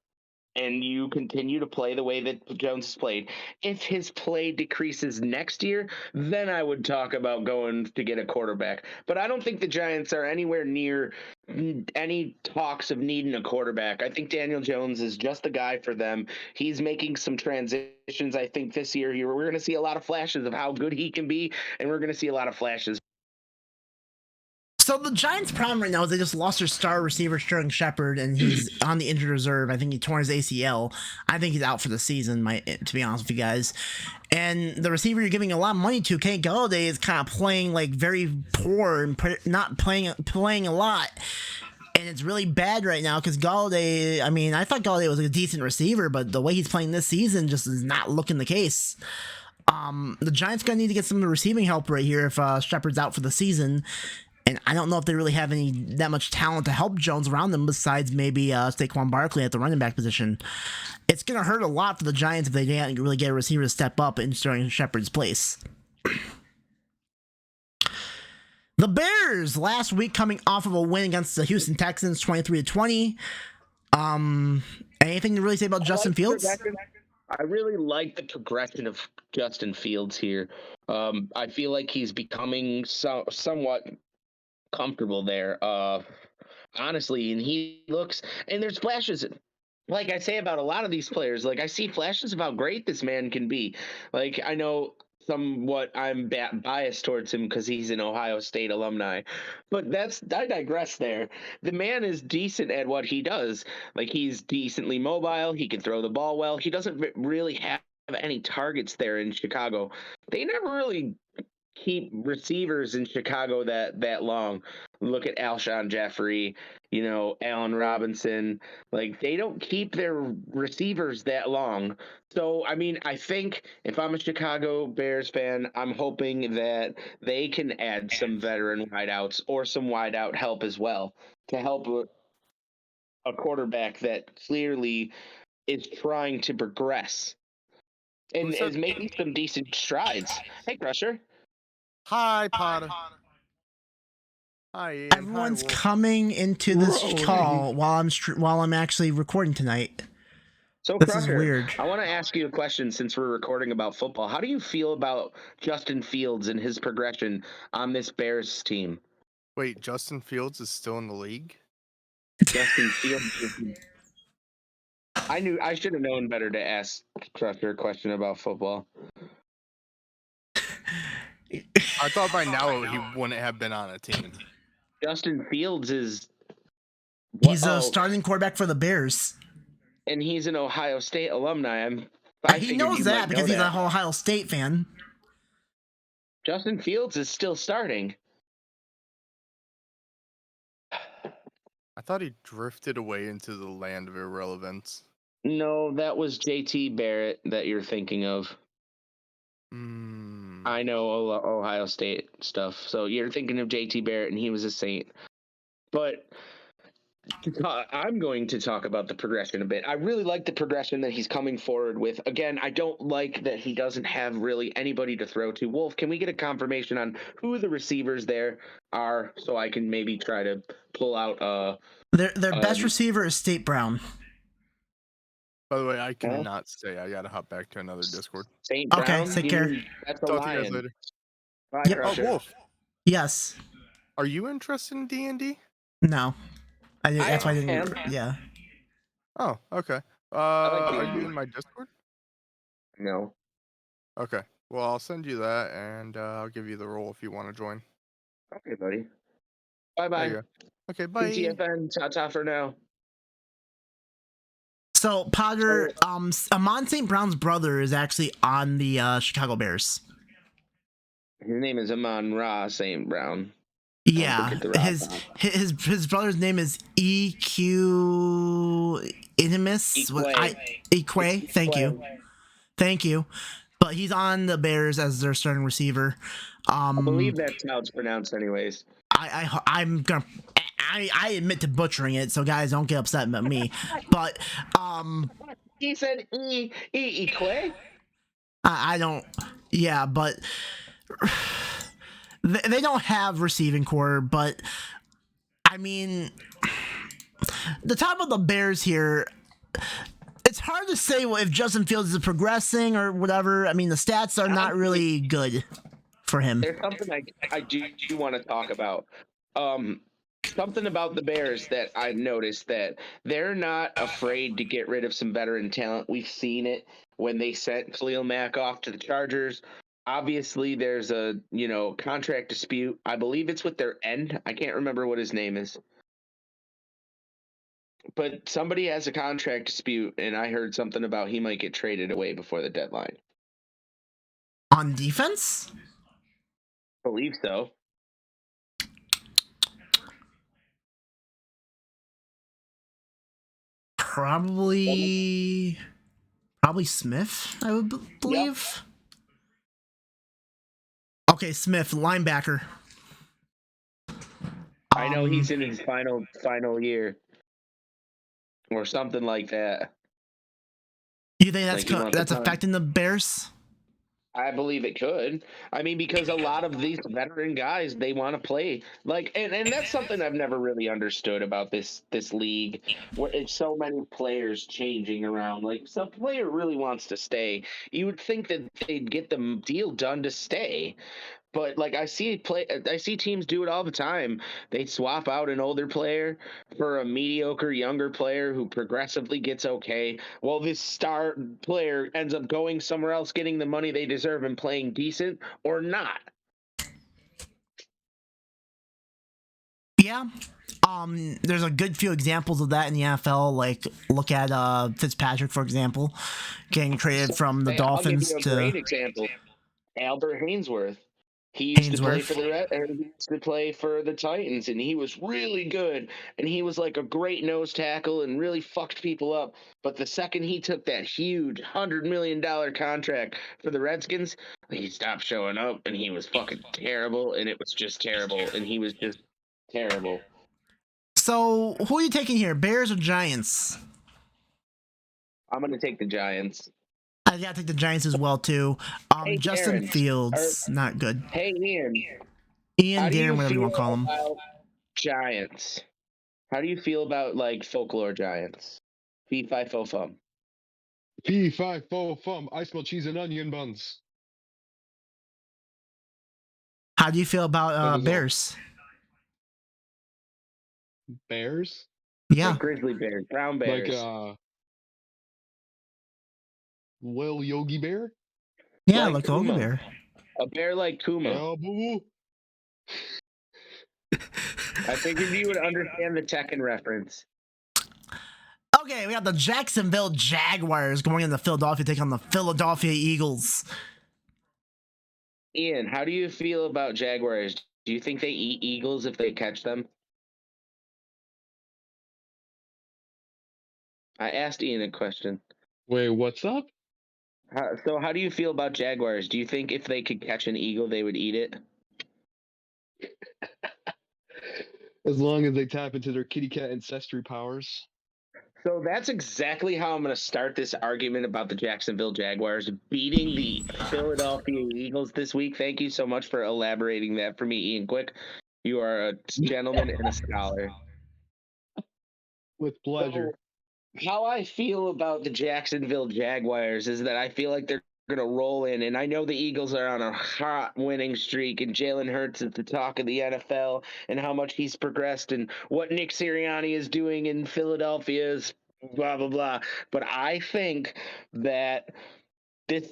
And you continue to play the way that Jones has played. If his play decreases next year, then I would talk about going to get a quarterback. But I don't think the Giants are anywhere near any talks of needing a quarterback. I think Daniel Jones is just the guy for them. He's making some transitions. I think this year we're going to see a lot of flashes of how good he can be, and we're going to see a lot of flashes. So the Giants' problem right now is they just lost their star receiver, Sterling Shepard, and he's on the injured reserve. I think he tore his ACL. I think he's out for the season, to be honest with you guys. And the receiver you're giving a lot of money to, Kenny Golladay, is kind of playing very poor and not playing a lot. And it's really bad right now because Golladay, I thought Golladay was a decent receiver, but the way he's playing this season just is not looking the case. The Giants going to need to get some of the receiving help right here if Shepard's out for the season. And I don't know if they really have that much talent to help Jones around them besides maybe Saquon Barkley at the running back position. It's going to hurt a lot for the Giants if they can't really get a receiver to step up in Sterling Shepard's place. The Bears last week coming off of a win against the Houston Texans 23-20. Anything to really say about Justin Fields? I really like the progression of Justin Fields here. I feel like he's becoming somewhat comfortable there, honestly, and he looks, and there's flashes, like I say about a lot of these players, I see flashes of how great this man can be. I know somewhat I'm biased towards him because he's an Ohio State alumni, but I digress there. The man is decent at what he does. He's decently mobile, he can throw the ball well, he doesn't really have any targets there in Chicago. They never really keep receivers in Chicago that long. Look at Alshon Jeffrey, Allen Robinson. They don't keep their receivers that long. So, I think if I'm a Chicago Bears fan, I'm hoping that they can add some veteran wideouts or some wideout help as well to help a quarterback that clearly is trying to progress and is making some decent strides. Hey, Crusher. Hi, Potter. Hi, Ian. Everyone's coming into this call while I'm actually recording tonight. So, this Crusher, is weird. I want to ask you a question since we're recording about football. How do you feel about Justin Fields and his progression on this Bears team? Wait, Justin Fields is still in the league? Justin Fields. I should have known better to ask Crusher a question about football. I thought by now he wouldn't have been on a team. Justin Fields is... He's a starting quarterback for the Bears. And he's an Ohio State alumni. He knows that because he's an Ohio State fan. Justin Fields is still starting. I thought he drifted away into the land of irrelevance. No, that was JT Barrett that you're thinking of. I know Ohio State stuff. So you're thinking of JT Barrett, and he was a Saint. But I'm going to talk about the progression a bit. I really like the progression that he's coming forward with. Again, I don't like that he doesn't have really anybody to throw to. Wolf, can we get a confirmation on who the receivers there are so I can maybe try to pull out Their best receiver is State Brown. By the way, I cannot stay. I gotta hop back to another Discord. St. Brown? Okay, take care. That's a Talk to you guys Lion. later. Bye, Yep. Oh, Crusher. Wolf, Yes. are you interested in D&D? No. That's why I didn't. am. Yeah. Oh, okay. like Are D&D. you in my Discord? No. Okay. Well, I'll send you that, and I'll give you the role if you want to join. Okay, buddy. There Bye-bye. you go. Okay, bye. PTFN, ta-ta for now. So Potter, Amon St. Brown's brother is actually on the Chicago Bears. His name is Amon Ra St. Brown. Yeah, forget the Ra his brother's name is EQ Inimus. Eque. Thank you. But he's on the Bears as their starting receiver. I believe that's how it's pronounced, anyways. I'm gonna. I admit to butchering it, so guys don't get upset at me. But He said Eque. I don't. Yeah, but they don't have receiving core. But I mean, the top of the Bears here. It's hard to say if Justin Fields is progressing or whatever. I mean, the stats are not really good for him. There's something I do want to talk about. Something about the Bears that I've noticed that they're not afraid to get rid of some veteran talent. We've seen it when they sent Khalil Mack off to the Chargers. Obviously, there's a contract dispute. I believe it's with their end. I can't remember what his name is. But somebody has a contract dispute, and I heard something about he might get traded away before the deadline. On defense? I believe so. Probably Smith, I would believe. Yep. Okay, Smith, linebacker. I know he's in his final year. Or something like that. You think that's affecting the Bears? I believe it could. I mean, because a lot of these veteran guys, they want to play. And that's something I've never really understood about this league, where it's so many players changing around. Like, some player really wants to stay. You would think that they'd get the deal done to stay. But I see teams do it all the time. They swap out an older player for a mediocre younger player who progressively gets okay. Well, this star player ends up going somewhere else, getting the money they deserve and playing decent or not. Yeah. There's a good few examples of that in the NFL. Like, look at Fitzpatrick, for example, getting traded from the Dolphins I'll give you a great example. Albert Hainsworth. He used to play for the Titans, and he was really good, and he was like a great nose tackle and really fucked people up. But the second he took that huge $100 million contract for the Redskins, he stopped showing up, and he was fucking terrible, and it was just terrible, and he was just terrible. So, who are you taking here, Bears or Giants? I'm going to take the Giants. I gotta take the Giants as well too. Hey, Justin Aaron, Fields, not good. Hey, Ian, Darren, whatever you want to call him. Giants. How do you feel about folklore giants? Fee, fi, fo, fum. Fee, fi, fo, fum. I smell cheese and onion buns. How do you feel about Bears? Bears? Yeah. Grizzly Bears, brown bears. Lil Yogi Bear? Yeah, like Yogi Bear. A bear like Kuma. Oh, boo-boo. I figured you would understand the Tekken reference. Okay, we got the Jacksonville Jaguars going into Philadelphia, taking on the Philadelphia Eagles. Ian, how do you feel about Jaguars? Do you think they eat eagles if they catch them? I asked Ian a question. Wait, what's up? How do you feel about Jaguars? Do you think if they could catch an eagle, they would eat it? As long as they tap into their kitty cat ancestry powers. So that's exactly how I'm going to start this argument about the Jacksonville Jaguars beating the Philadelphia Eagles this week. Thank you so much for elaborating that for me, Ian Quick. You are a gentleman and a scholar. With pleasure. So, how I feel about the Jacksonville Jaguars is that I feel like they're going to roll in, and I know the Eagles are on a hot winning streak, and Jalen Hurts is the talk of the NFL, and how much he's progressed, and what Nick Sirianni is doing in Philadelphia is blah blah blah. But I think that the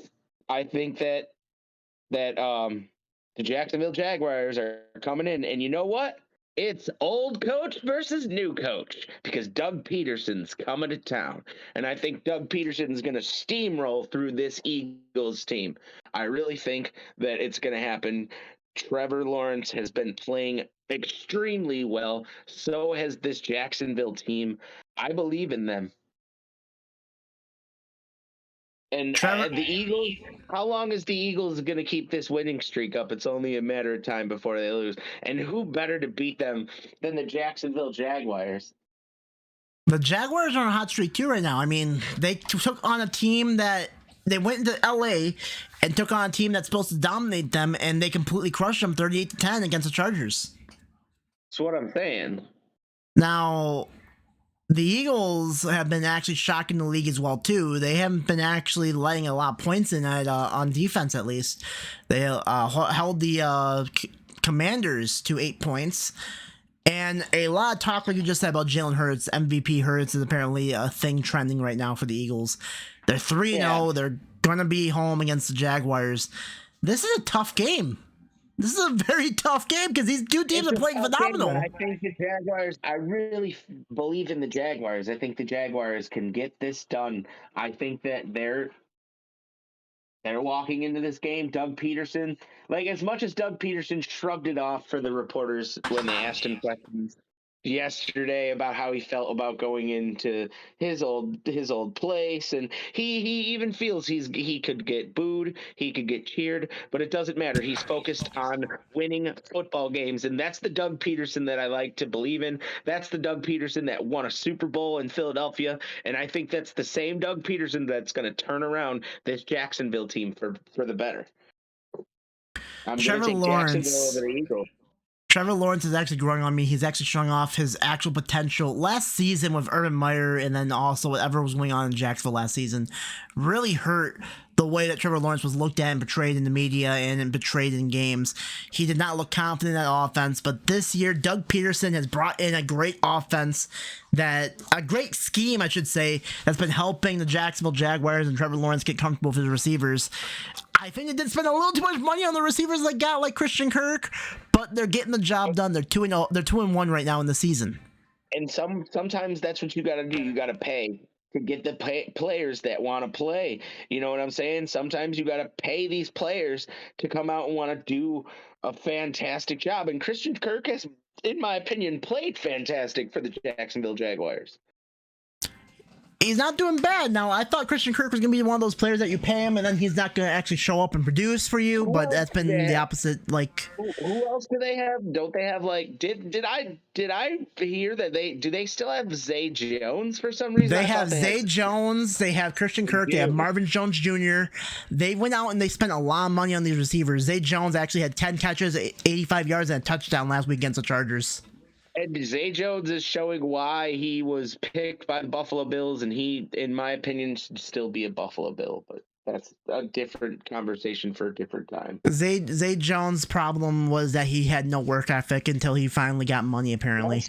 Jacksonville Jaguars are coming in, and you know what? It's old coach versus new coach because Doug Peterson's coming to town. And I think Doug Peterson's going to steamroll through this Eagles team. I really think that it's going to happen. Trevor Lawrence has been playing extremely well. So has this Jacksonville team. I believe in them. And the Eagles, how long is the Eagles going to keep this winning streak up? It's only a matter of time before they lose. And who better to beat them than the Jacksonville Jaguars? The Jaguars are on a hot streak too right now. I mean, they took on a team that they went into LA and took on a team that's supposed to dominate them, and they completely crushed them 38-10 against the Chargers. That's what I'm saying. Now, the Eagles have been actually shocking the league as well too. They haven't been actually letting a lot of points in on defense, at least. They held the Commanders to 8 points. And a lot of talk, like you just said, about Jalen Hurts. MVP Hurts is apparently a thing trending right now for the Eagles. They're 3-0. Yeah. They're going to be home against the Jaguars. This is a tough game. This is a very tough game because these two teams are playing phenomenal. I think the Jaguars, I really believe in the Jaguars. I think the Jaguars can get this done. I think that they're walking into this game. Doug Peterson, like as much as Doug Peterson shrugged it off for the reporters when they asked him questions yesterday about how he felt about going into his old place, and he even feels he could get booed, he could get cheered, but it doesn't matter. He's focused on winning football games, and that's the Doug Peterson that I like to believe in. That's the Doug Peterson that won a Super Bowl in Philadelphia, and I think that's the same Doug Peterson that's going to turn around this Jacksonville team for the better. I'm going to take Jacksonville over the Eagles. Trevor Lawrence is actually growing on me. He's actually showing off his actual potential. Last season with Urban Meyer, and then also whatever was going on in Jacksonville last season, really hurt the way that Trevor Lawrence was looked at and portrayed in the media and portrayed in games. He did not look confident in that offense, but this year, Doug Peterson has brought in a great offense, a great scheme, I should say, that's been helping the Jacksonville Jaguars and Trevor Lawrence get comfortable with his receivers. I think they did spend a little too much money on the receivers they got, like Christian Kirk, but they're getting the job done. They're 2-0. They're 2-1 right now in the season. And sometimes that's what you got to do. You got to pay to get the players that want to play. You know what I'm saying? Sometimes you got to pay these players to come out and want to do a fantastic job. And Christian Kirk has, in my opinion, played fantastic for the Jacksonville Jaguars. He's not doing bad. Now, I thought Christian Kirk was going to be one of those players that you pay him and then he's not going to actually show up and produce for you, but that's been the opposite. Like, who else do they have? Don't they have, like, did I hear that they still have Zay Jones for some reason? They have Zay Jones, they have Christian Kirk, they have Marvin Jones Jr. They went out and they spent a lot of money on these receivers. Zay Jones actually had 10 catches, 85 yards, and a touchdown last week against the Chargers. And Zay Jones is showing why he was picked by the Buffalo Bills, and he, in my opinion, should still be a Buffalo Bill, but that's a different conversation for a different time. Zay Jones' problem was that he had no work ethic until he finally got money, apparently.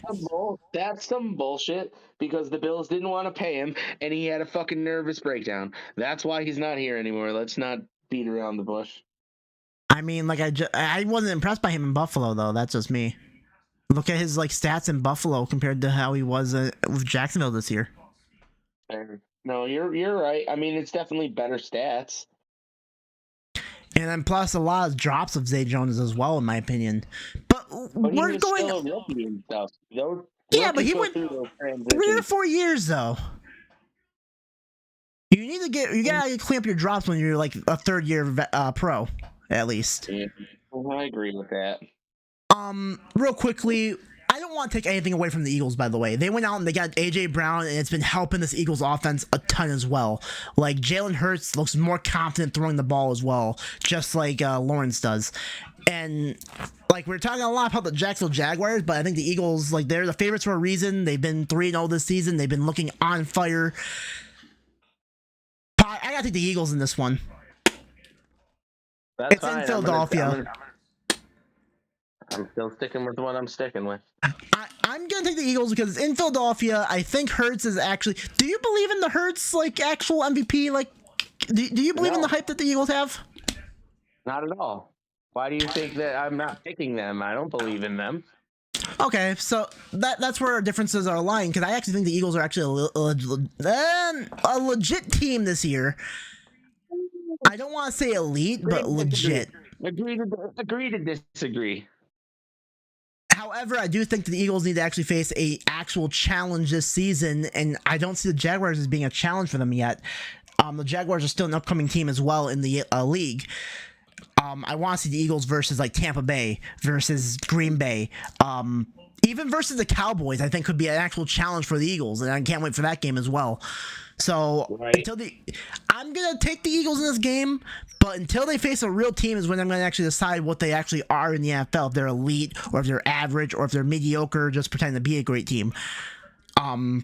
That's some bullshit, because the Bills didn't want to pay him, and he had a fucking nervous breakdown. That's why he's not here anymore. Let's not beat around the bush. I mean, like, I wasn't impressed by him in Buffalo, though. That's just me. Look at his stats in Buffalo compared to how he was with Jacksonville this year. No, you're right. I mean, it's definitely better stats. And then plus a lot of drops of Zay Jones as well, in my opinion. But we're going. Still a rookie and stuff. Yeah, but he went 3 or 4 years though. You gotta clean up your drops when you're like a third year pro, at least. Yeah, well, I agree with that. Real quickly, I I don't want to take anything away from the Eagles, by the way. They went out and they got AJ Brown, and it's been helping this Eagles offense a ton as well. Like, Jalen Hurts looks more confident throwing the ball as well, just like Lawrence does. And like, we're talking a lot about the Jacksonville Jaguars, but I think the Eagles, like, they're the favorites for a reason. They've been 3-0 this season. They've been looking on fire. I gotta take the Eagles in this one. That's it's fine. in Philadelphia. I'm still sticking with what I'm sticking with. I'm gonna take the Eagles because it's in Philadelphia. I think Hurts is actually. Do you believe in the Hurts, like, actual MVP? Like, do you believe in the hype that the Eagles have? Not at all. Why do you think that I'm not picking them? I don't believe in them. Okay, so that's where our differences are lying, because I actually think the Eagles are actually a legit team this year. I don't want to say elite, but legit. Agree to disagree. However, I do think that the Eagles need to actually face a actual challenge this season, and I don't see the Jaguars as being a challenge for them yet. The Jaguars are still an upcoming team as well in the league. I want to see the Eagles versus, like, Tampa Bay versus Green Bay. Even versus the Cowboys, I think could be an actual challenge for the Eagles, and I can't wait for that game as well. So I'm gonna take the Eagles in this game, but until they face a real team is when I'm gonna actually decide what they actually are in the NFL. If they're elite, or if they're average, or if they're mediocre, just pretending to be a great team. Yeah,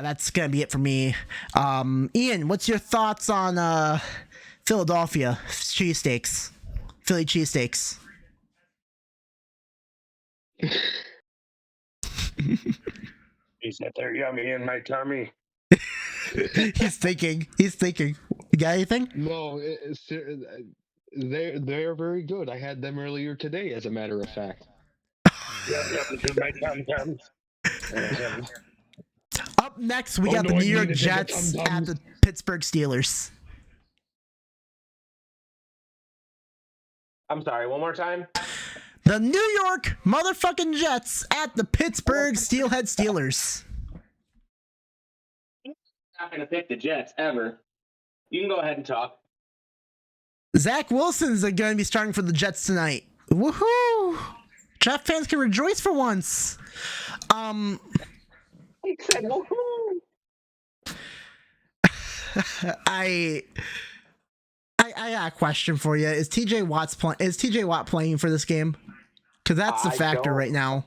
that's gonna be it for me. Ian, what's your thoughts on Philadelphia cheesesteaks? Philly cheesesteaks. He said they're yummy in my tummy. He's thinking. You got anything? No, they're very good. I had them earlier today, as a matter of fact. Up next, we got the New York Jets at the Pittsburgh Steelers. I'm sorry, one more time. The New York motherfucking Jets at the Pittsburgh Steelers. I'm not going to pick the Jets, ever. You can go ahead and talk. Zach Wilson's going to be starting for the Jets tonight. Woohoo! Jet fans can rejoice for once. He said woohoo! I got a question for you. Is TJ Watt playing for this game? Because that's the factor right now.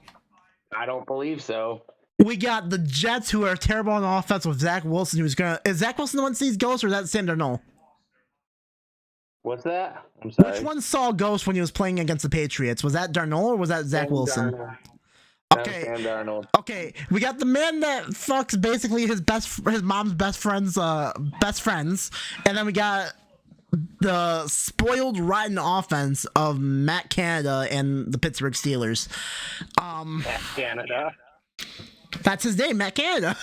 I don't believe so. We got the Jets, who are terrible on offense, with Zach Wilson, who's gonna. Is Zach Wilson the one that sees ghosts, or is that Sam Darnold? What's that? I'm sorry. Which one saw ghosts when he was playing against the Patriots? Was that Darnold or was that Zach Wilson? Darnold. Okay. Sam Darnold. Okay, we got the man that fucks basically his mom's best friends, and then we got the spoiled, rotten offense of Matt Canada and the Pittsburgh Steelers. Matt Canada. That's his name, Matt Canada.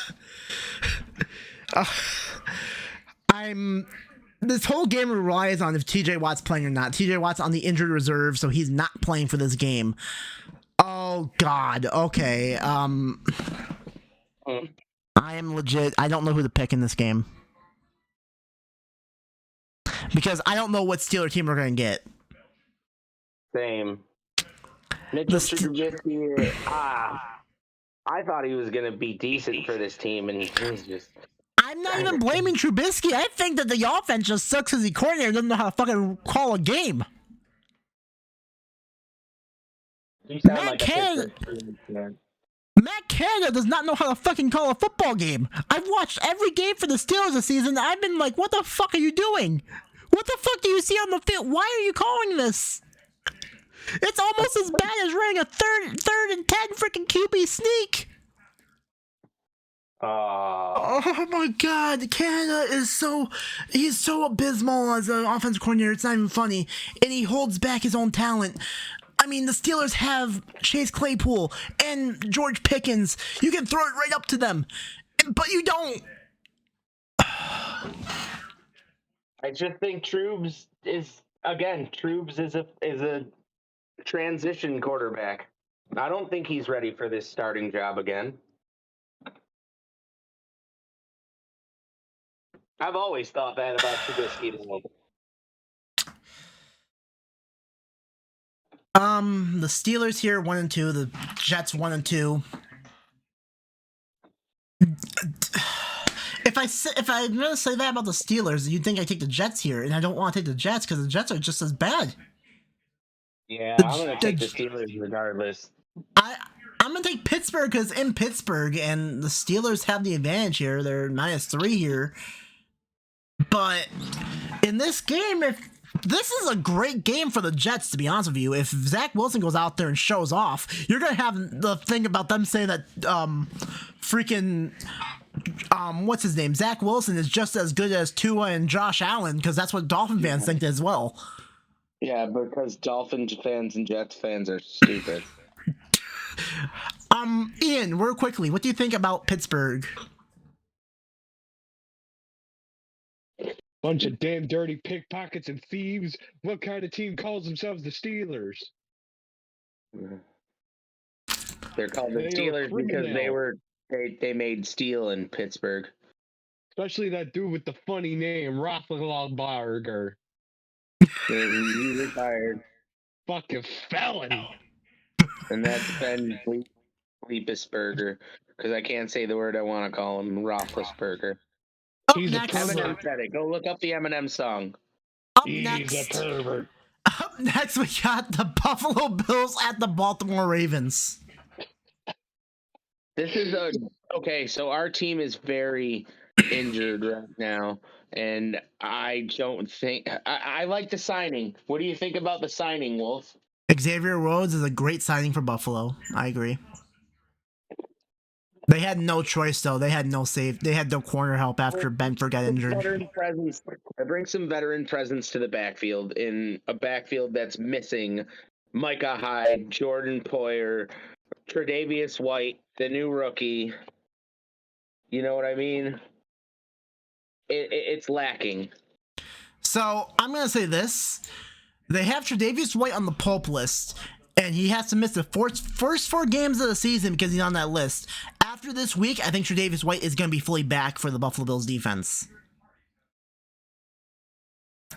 This whole game relies on if TJ Watt's playing or not. TJ Watt's on the injured reserve, so he's not playing for this game. Oh God. Okay. I am legit. I don't know who to pick in this game because I don't know what Steeler team we're gonna get. Same. Mitchell Trubisky. I thought he was gonna be decent for this team, and he's just. I'm not even blaming Trubisky. I think that the offense just sucks as the coordinator doesn't know how to fucking call a game. Matt Canada does not know how to fucking call a football game. I've watched every game for the Steelers this season. I've been like, what the fuck are you doing? What the fuck do you see on the field? Why are you calling this? It's almost as bad as running a third and 10 freaking QB sneak. Oh my God, Canada he's so abysmal as an offensive coordinator. It's not even funny, and he holds back his own talent. I mean, the Steelers have Chase Claypool and George Pickens. You can throw it right up to them, but you don't. I just think Trubes is a transition quarterback. I don't think he's ready for this starting job again. I've always thought that about Trubisky. The Steelers here 1-2, the Jets 1-2. If I'm gonna say that about the Steelers, you'd think I take the Jets here, and I don't want to take the Jets because the Jets are just as bad. Yeah, I'm gonna take the Steelers regardless. I'm gonna take Pittsburgh because in Pittsburgh, and the Steelers have the advantage here. They're -3 here, but in this game, if this is a great game for the Jets, to be honest with you. If Zach Wilson goes out there and shows off, you're gonna have the thing about them saying that what's his name? Zach Wilson is just as good as Tua and Josh Allen, because that's what Dolphin fans think as well. Yeah, because Dolphins fans and Jets fans are stupid. Ian, real quickly, what do you think about Pittsburgh? Bunch of damn dirty pickpockets and thieves. What kind of team calls themselves the Steelers? They're called the Steelers because they made steel in Pittsburgh. Especially that dude with the funny name, Roethlisberger. He retired. Fucking felon. And that's Ben Bleepesberger, because I can't say the word I want to call him, Roethlisberger. He's next, Eminem said it. Go look up the Eminem song. He's a pervert. Up next, we got the Buffalo Bills at the Baltimore Ravens. This is okay. So our team is very injured right now, and I don't think I like the signing. What do you think about the signing, Wolf? Xavier Rhodes is a great signing for Buffalo. I agree. They had no choice though. They had no corner help after Benford got injured. Bring some veteran presence to the backfield, in a backfield that's missing Micah Hyde, Jordan Poyer, Tre'Davious White, the new rookie. You know what I mean? It's lacking. So I'm gonna say this: they have Tre'Davious White on the pulp list, and he has to miss the first 4 games of the season because he's on that list. After this week, I think Tre'Davious White is gonna be fully back for the Buffalo Bills defense.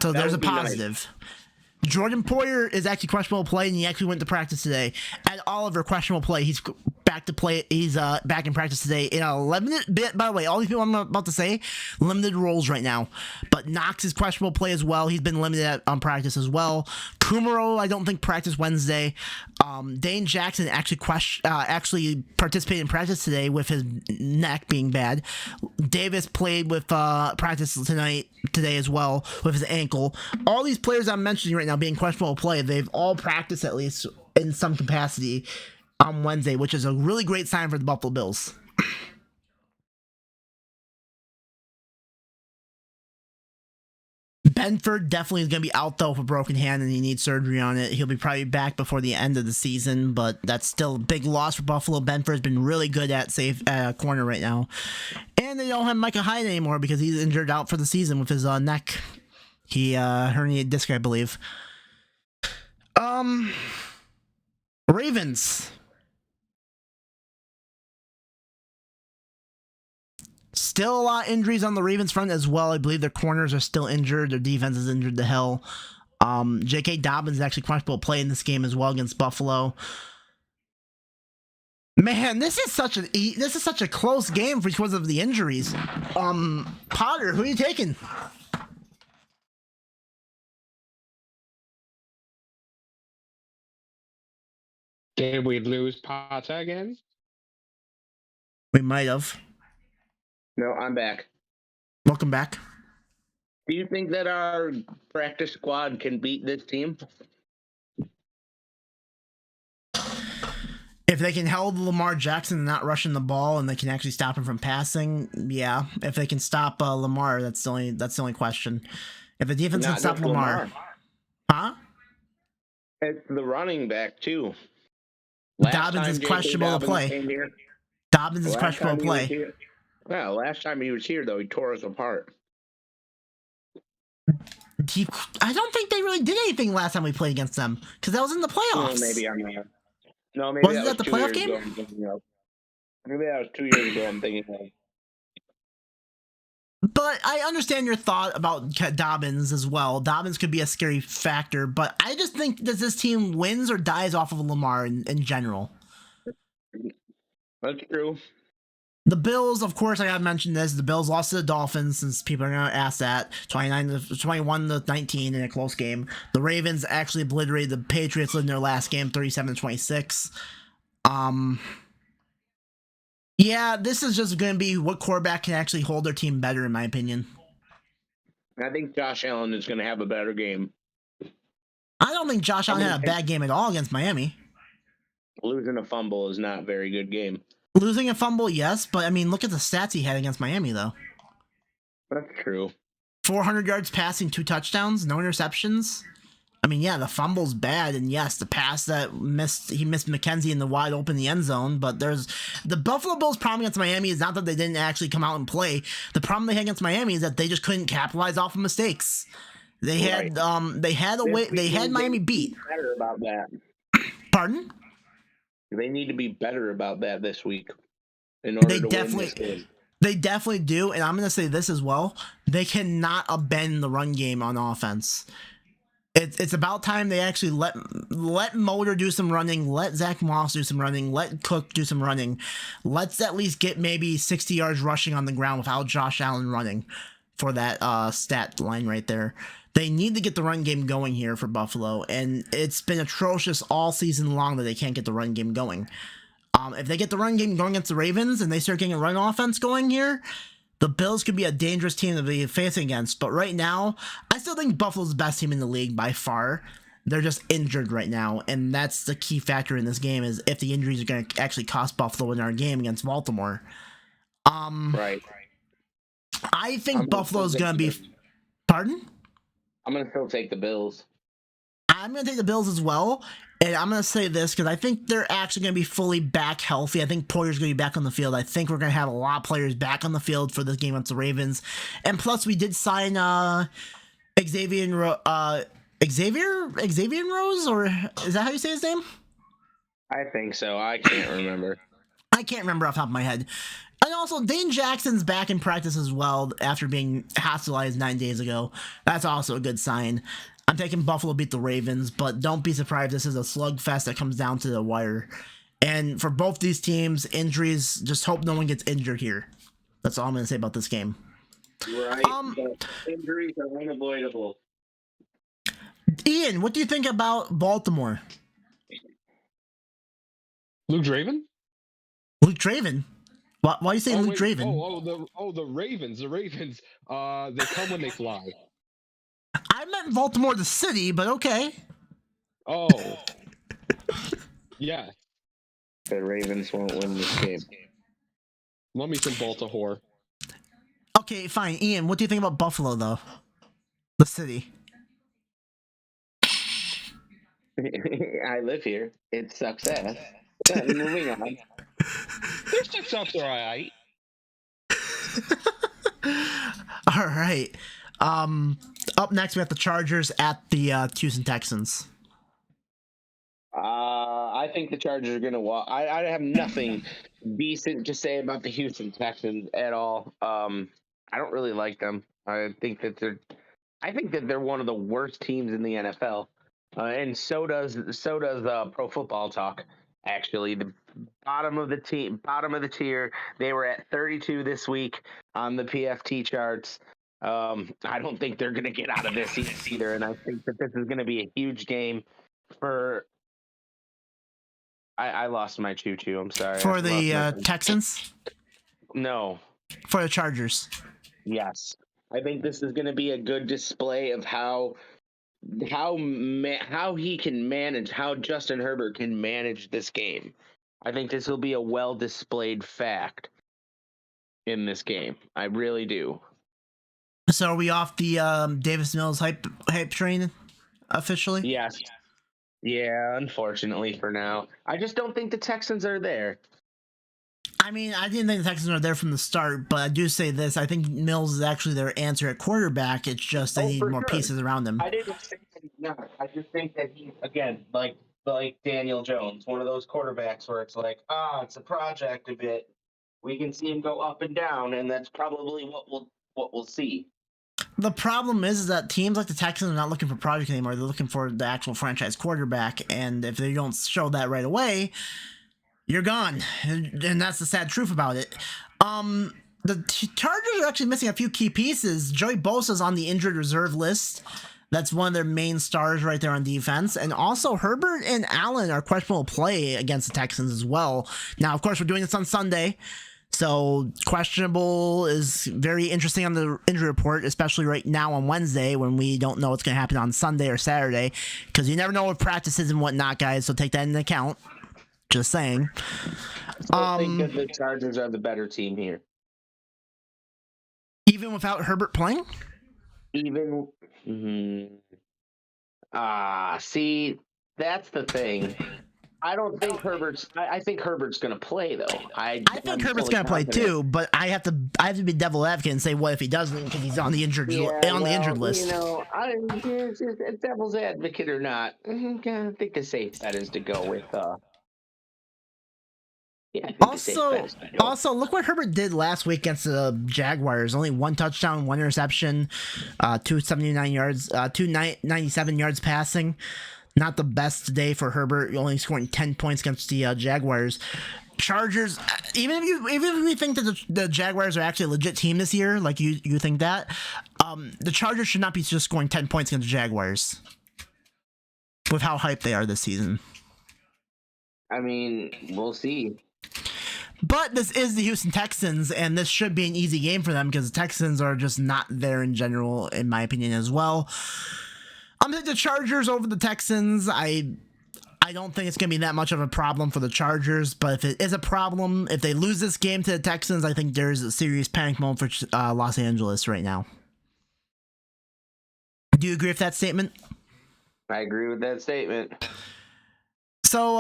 So there's a positive. Nice. Jordan Poyer is actually questionable play, and he actually went to practice today. Ed Oliver, questionable play. He's back to play. He's back in practice today in a limited bit. By the way, all these people I'm about to say, limited roles right now. But Knox is questionable play as well. He's been limited on practice as well. Kumaro, I don't think practice Wednesday. Dane Jackson actually participated in practice today with his neck being bad. Davis played with practice today as well with his ankle. All these players I'm mentioning right now being questionable play, they've all practiced at least in some capacity on Wednesday, which is a really great sign for the Buffalo Bills. Benford definitely is going to be out though with a broken hand, and he needs surgery on it. He'll be probably back before the end of the season, but that's still a big loss for Buffalo. Benford's been really good at safe corner right now, and they don't have Micah Hyde anymore because he's injured out for the season with his neck. He herniated disc, I believe. Ravens. Still a lot of injuries on the Ravens front as well. I believe their corners are still injured. Their defense is injured to hell. J.K. Dobbins is actually questionable play in this game as well against Buffalo. Man, this is such a close game because of the injuries. Potter, who are you taking? Did we lose Potter again? We might have. No, I'm back. Welcome back. Do you think that our practice squad can beat this team? If they can hold Lamar Jackson and not rushing the ball, and they can actually stop him from passing, yeah. If they can stop Lamar, that's the only question. If the defense can stop Lamar, huh? It's the running back too. Dobbins is questionable to play. Dobbins is questionable to play. Well, last time he was here, though, he tore us apart. I don't think they really did anything last time we played against them, because that was in the playoffs. Maybe I'm not. No, maybe wasn't that the playoff game? Maybe that was 2 years ago. I'm thinking of. But I understand your thought about Dobbins as well. Dobbins could be a scary factor, but I just think that this team wins or dies off of Lamar in general. That's true. The Bills, of course, I gotta mention this. The Bills lost to the Dolphins, since people are gonna ask that. 21-19 in a close game. The Ravens actually obliterated the Patriots in their last game, 37-26. Yeah, this is just gonna be what quarterback can actually hold their team better, in my opinion. I think Josh Allen is going to have a better game. I don't think Josh Allen had a bad game at all against Miami. Losing a fumble is not a very good game. Losing a fumble, yes, but I mean, look at the stats he had against Miami, though. That's true. 400 yards passing, 2 touchdowns, no interceptions. I mean, yeah, the fumble's bad, and yes, the pass that he missed McKenzie in the wide open the end zone, but the Buffalo Bills' problem against Miami is not that they didn't actually come out and play. The problem they had against Miami is that they just couldn't capitalize off of mistakes. They had Miami beat. Better about that. Pardon? They need to be better about that this week in order to win this game. They definitely do, and I'm going to say this as well. They cannot abandon the run game on offense. It's about time they actually let Motor do some running, let Zach Moss do some running, let Cook do some running. Let's at least get maybe 60 yards rushing on the ground without Josh Allen running for that stat line right there. They need to get the run game going here for Buffalo, and it's been atrocious all season long that they can't get the run game going. If they get the run game going against the Ravens and they start getting a run offense going here, the Bills could be a dangerous team to be facing against. But right now, I still think Buffalo's the best team in the league by far. They're just injured right now, and that's the key factor in this game, is if the injuries are going to actually cost Buffalo in our game against Baltimore. Right. I think Buffalo's going to be... Pardon? I'm going to still take the Bills. I'm going to take the Bills as well, and I'm going to say this because I think they're actually going to be fully back healthy. I think Poyer's going to be back on the field. I think we're going to have a lot of players back on the field for this game against the Ravens. And plus, we did sign Xavier Rose, or is that how you say his name? I think so. I can't remember. I can't remember off the top of my head. And also, Dane Jackson's back in practice as well after being hospitalized 9 days ago. That's also a good sign. I'm taking Buffalo beat the Ravens, but don't be surprised. This is a slugfest that comes down to the wire. And for both these teams, injuries, just hope no one gets injured here. That's all I'm going to say about this game. Right. Injuries are unavoidable. Ian, what do you think about Baltimore? Luke Draven? Luke Draven? Why are you saying Luke Draven? The Ravens. The Ravens. They come when they fly. I meant Baltimore the city, but okay. Oh. Yeah. The Ravens won't win this game. Love me some Baltimore. Okay, fine. Ian, what do you think about Buffalo, though? The city. I live here. It sucks ass. Moving on. Their sucks all right. All right. Up next, we have the Chargers at the Houston Texans. I think the Chargers are going to walk. I have nothing decent to say about the Houston Texans at all. I don't really like them. I think that they're one of the worst teams in the NFL, and so does Pro Football Talk. Actually, the bottom of the tier. They were at 32 this week on the PFT charts. I don't think they're going to get out of this either, and I think that this is going to be a huge game for. I lost my choo-choo. I'm sorry. For the Texans? No. For the Chargers? Yes. I think this is going to be a good display of how he can manage, how Justin Herbert can manage this game. I think this will be a well-displayed fact in this game. I really do. So are we off the Davis Mills hype train officially? Yes. Yeah, unfortunately for now. I just don't think the Texans are there. I mean, I didn't think the Texans are there from the start, but I do say this. I think Mills is actually their answer at quarterback. It's just they need more pieces around him. I didn't say that he's not. I just think that he's, again, like Daniel Jones, one of those quarterbacks where it's like, it's a project a bit. We can see him go up and down, and that's probably what will what we'll see. The problem is that teams like the Texans are not looking for project anymore. They're looking for the actual franchise quarterback, and if they don't show that right away, you're gone. And that's the sad truth about it. The Chargers are actually missing a few key pieces. Joey Bosa's on the injured reserve list. That's one of their main stars right there on defense. And also Herbert and Allen are questionable play against the Texans as well. Now, of course, we're doing this on Sunday. So questionable is very interesting on the injury report, especially right now on Wednesday when we don't know what's going to happen on Sunday or Saturday, because you never know with practices and whatnot, guys. So take that into account. Just saying. I think that the Chargers are the better team here. Even without Herbert playing? Even, see, that's the thing. I don't think Herbert's. I think Herbert's going to play though. I think Herbert's going to play too, but I have to be devil advocate and say, what if he doesn't because he's on the injured injured list? You know, it's devil's advocate or not, I think the safe bet is to go with. Yeah, also, look what Herbert did last week against the Jaguars. Only 1 touchdown, 1 interception, 279 yards, 297 yards passing. Not the best day for Herbert. Only scoring 10 points against the Jaguars. Chargers, even if we think that the Jaguars are actually a legit team this year, like you think that, the Chargers should not be just scoring 10 points against the Jaguars with how hyped they are this season. I mean, we'll see. But this is the Houston Texans, and this should be an easy game for them because the Texans are just not there in general, in my opinion, as well. I'm going to take the Chargers over the Texans. I don't think it's going to be that much of a problem for the Chargers, but if it is a problem, if they lose this game to the Texans, I think there's a serious panic mode for Los Angeles right now. Do you agree with that statement? I agree with that statement. So,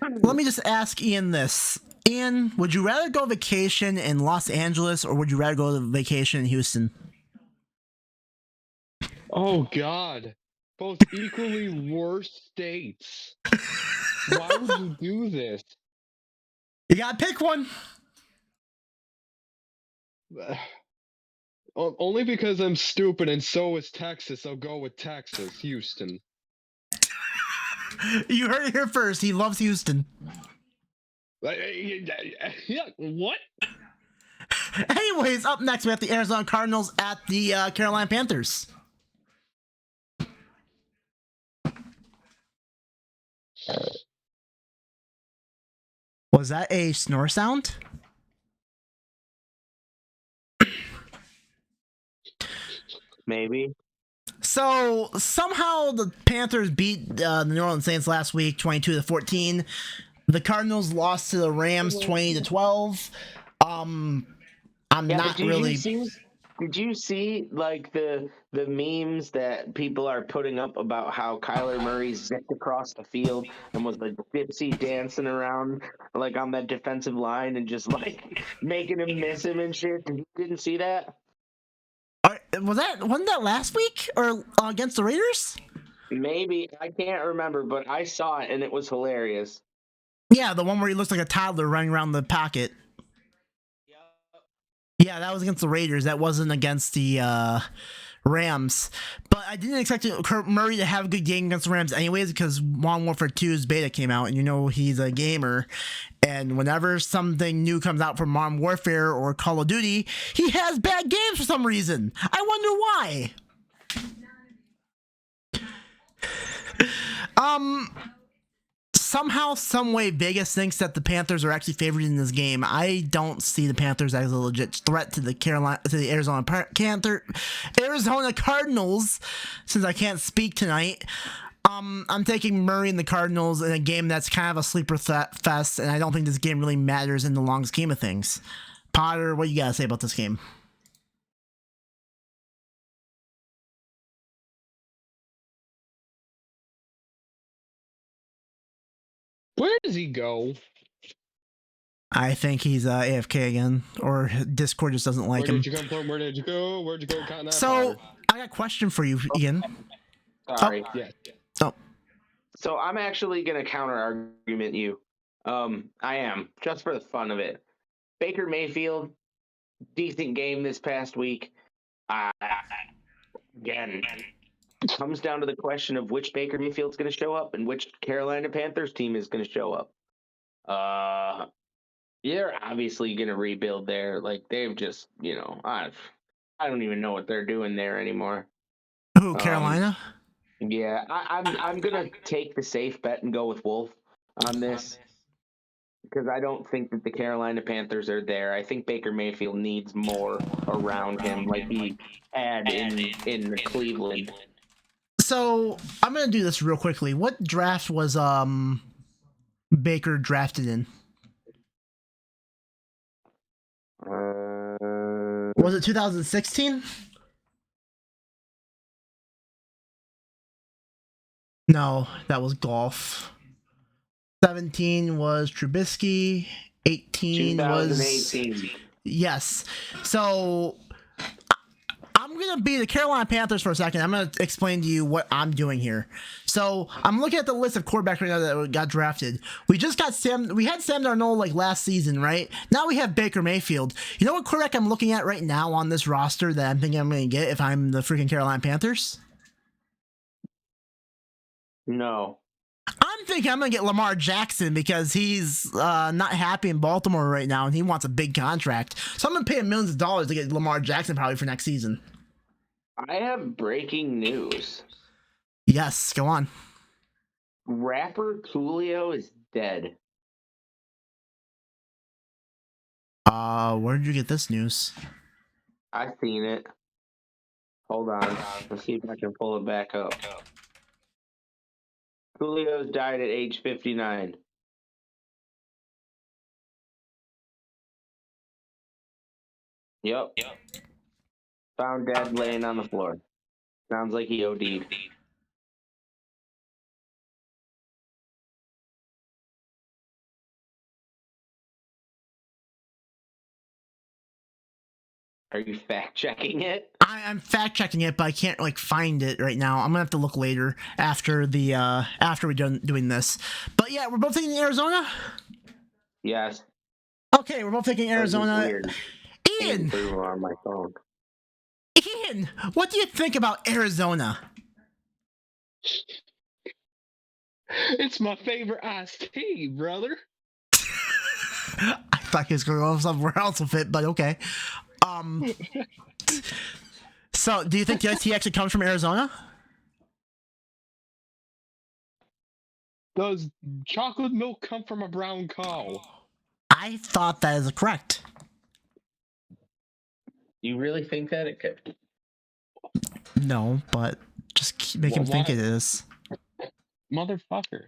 let me just ask Ian this. Ian, would you rather go vacation in Los Angeles or would you rather go to vacation in Houston? Oh, God. Both equally worst states. Why would you do this? You gotta pick one. Only because I'm stupid and so is Texas. I'll go with Texas, Houston. You heard it here first. He loves Houston. Yeah, what? Anyways, up next we have the Arizona Cardinals at the Carolina Panthers. Was that a snore sound? Maybe. So somehow the Panthers beat the New Orleans Saints last week, 22-14. The Cardinals lost to the Rams, 20-12. Did you see like the memes that people are putting up about how Kyler Murray zipped across the field and was like dipsy dancing around like on that defensive line and just like making him miss him and shit? You didn't see that? Wasn't that last week or against the Raiders? Maybe, I can't remember, but I saw it and it was hilarious. Yeah, the one where he looks like a toddler running around the pocket. Yeah, that was against the Raiders. That wasn't against the Rams. But I didn't expect Murray to have a good game against the Rams anyways because Modern Warfare 2's beta came out, and you know he's a gamer. And whenever something new comes out from Modern Warfare or Call of Duty, he has bad games for some reason. I wonder why. Somehow, someway, Vegas thinks that the Panthers are actually favored in this game. I don't see the Panthers as a legit threat to the Arizona Cardinals, since I can't speak tonight. I'm taking Murray and the Cardinals in a game that's kind of a sleeper fest, and I don't think this game really matters in the long scheme of things. Potter, what you gotta say about this game? Where does he go? I think he's AFK again, or Discord just doesn't like him. Where did you come from? Where did you go? Where'd you go? So, I got a question for you, Ian. Sorry. Yeah. Oh. So I'm actually going to counter-argument you. I am, just for the fun of it. Baker Mayfield decent game this past week. Again, it comes down to the question of which Baker Mayfield's going to show up and which Carolina Panthers team is going to show up. They're obviously going to rebuild there. Like, they've just, I don't even know what they're doing there anymore. Who, Carolina? Yeah, I'm going to take the safe bet and go with Wolf on this because I don't think that the Carolina Panthers are there. I think Baker Mayfield needs more around him like he had in Cleveland. So I'm gonna do this real quickly. What draft was Baker drafted in? Was it 2016? No, that was golf. 17 was Trubisky. 18 was 2018. Yes. So I'm going to be the Carolina Panthers for a second. I'm going to explain to you what I'm doing here. So I'm looking at the list of quarterbacks right now that got drafted. We had Sam Darnold like last season, right? Now we have Baker Mayfield. You know what quarterback I'm looking at right now on this roster that I'm thinking I'm going to get if I'm the freaking Carolina Panthers? No. I'm thinking I'm going to get Lamar Jackson because he's not happy in Baltimore right now and he wants a big contract. So I'm going to pay him millions of dollars to get Lamar Jackson probably for next season. I have breaking news. Yes, go on. Rapper Coolio is dead. Where did you get this news? I've seen it. Hold on. Let's see if I can pull it back up. Coolio's died at age 59. Yep. Found dead laying on the floor. Sounds like he OD'd. Are you fact checking it? I'm fact checking it, but I can't find it right now. I'm gonna have to look later after we're done doing this. But yeah, we're both taking Arizona. Yes. Okay, we're both taking Arizona. Ian, on my phone. Ian, what do you think about Arizona? It's my favorite iced tea, brother. I thought he was going to go somewhere else with it, but okay. So, do you think the iced tea actually comes from Arizona? Does chocolate milk come from a brown cow? I thought that is correct. You really think that it could? No, but just make him think it is. Motherfucker.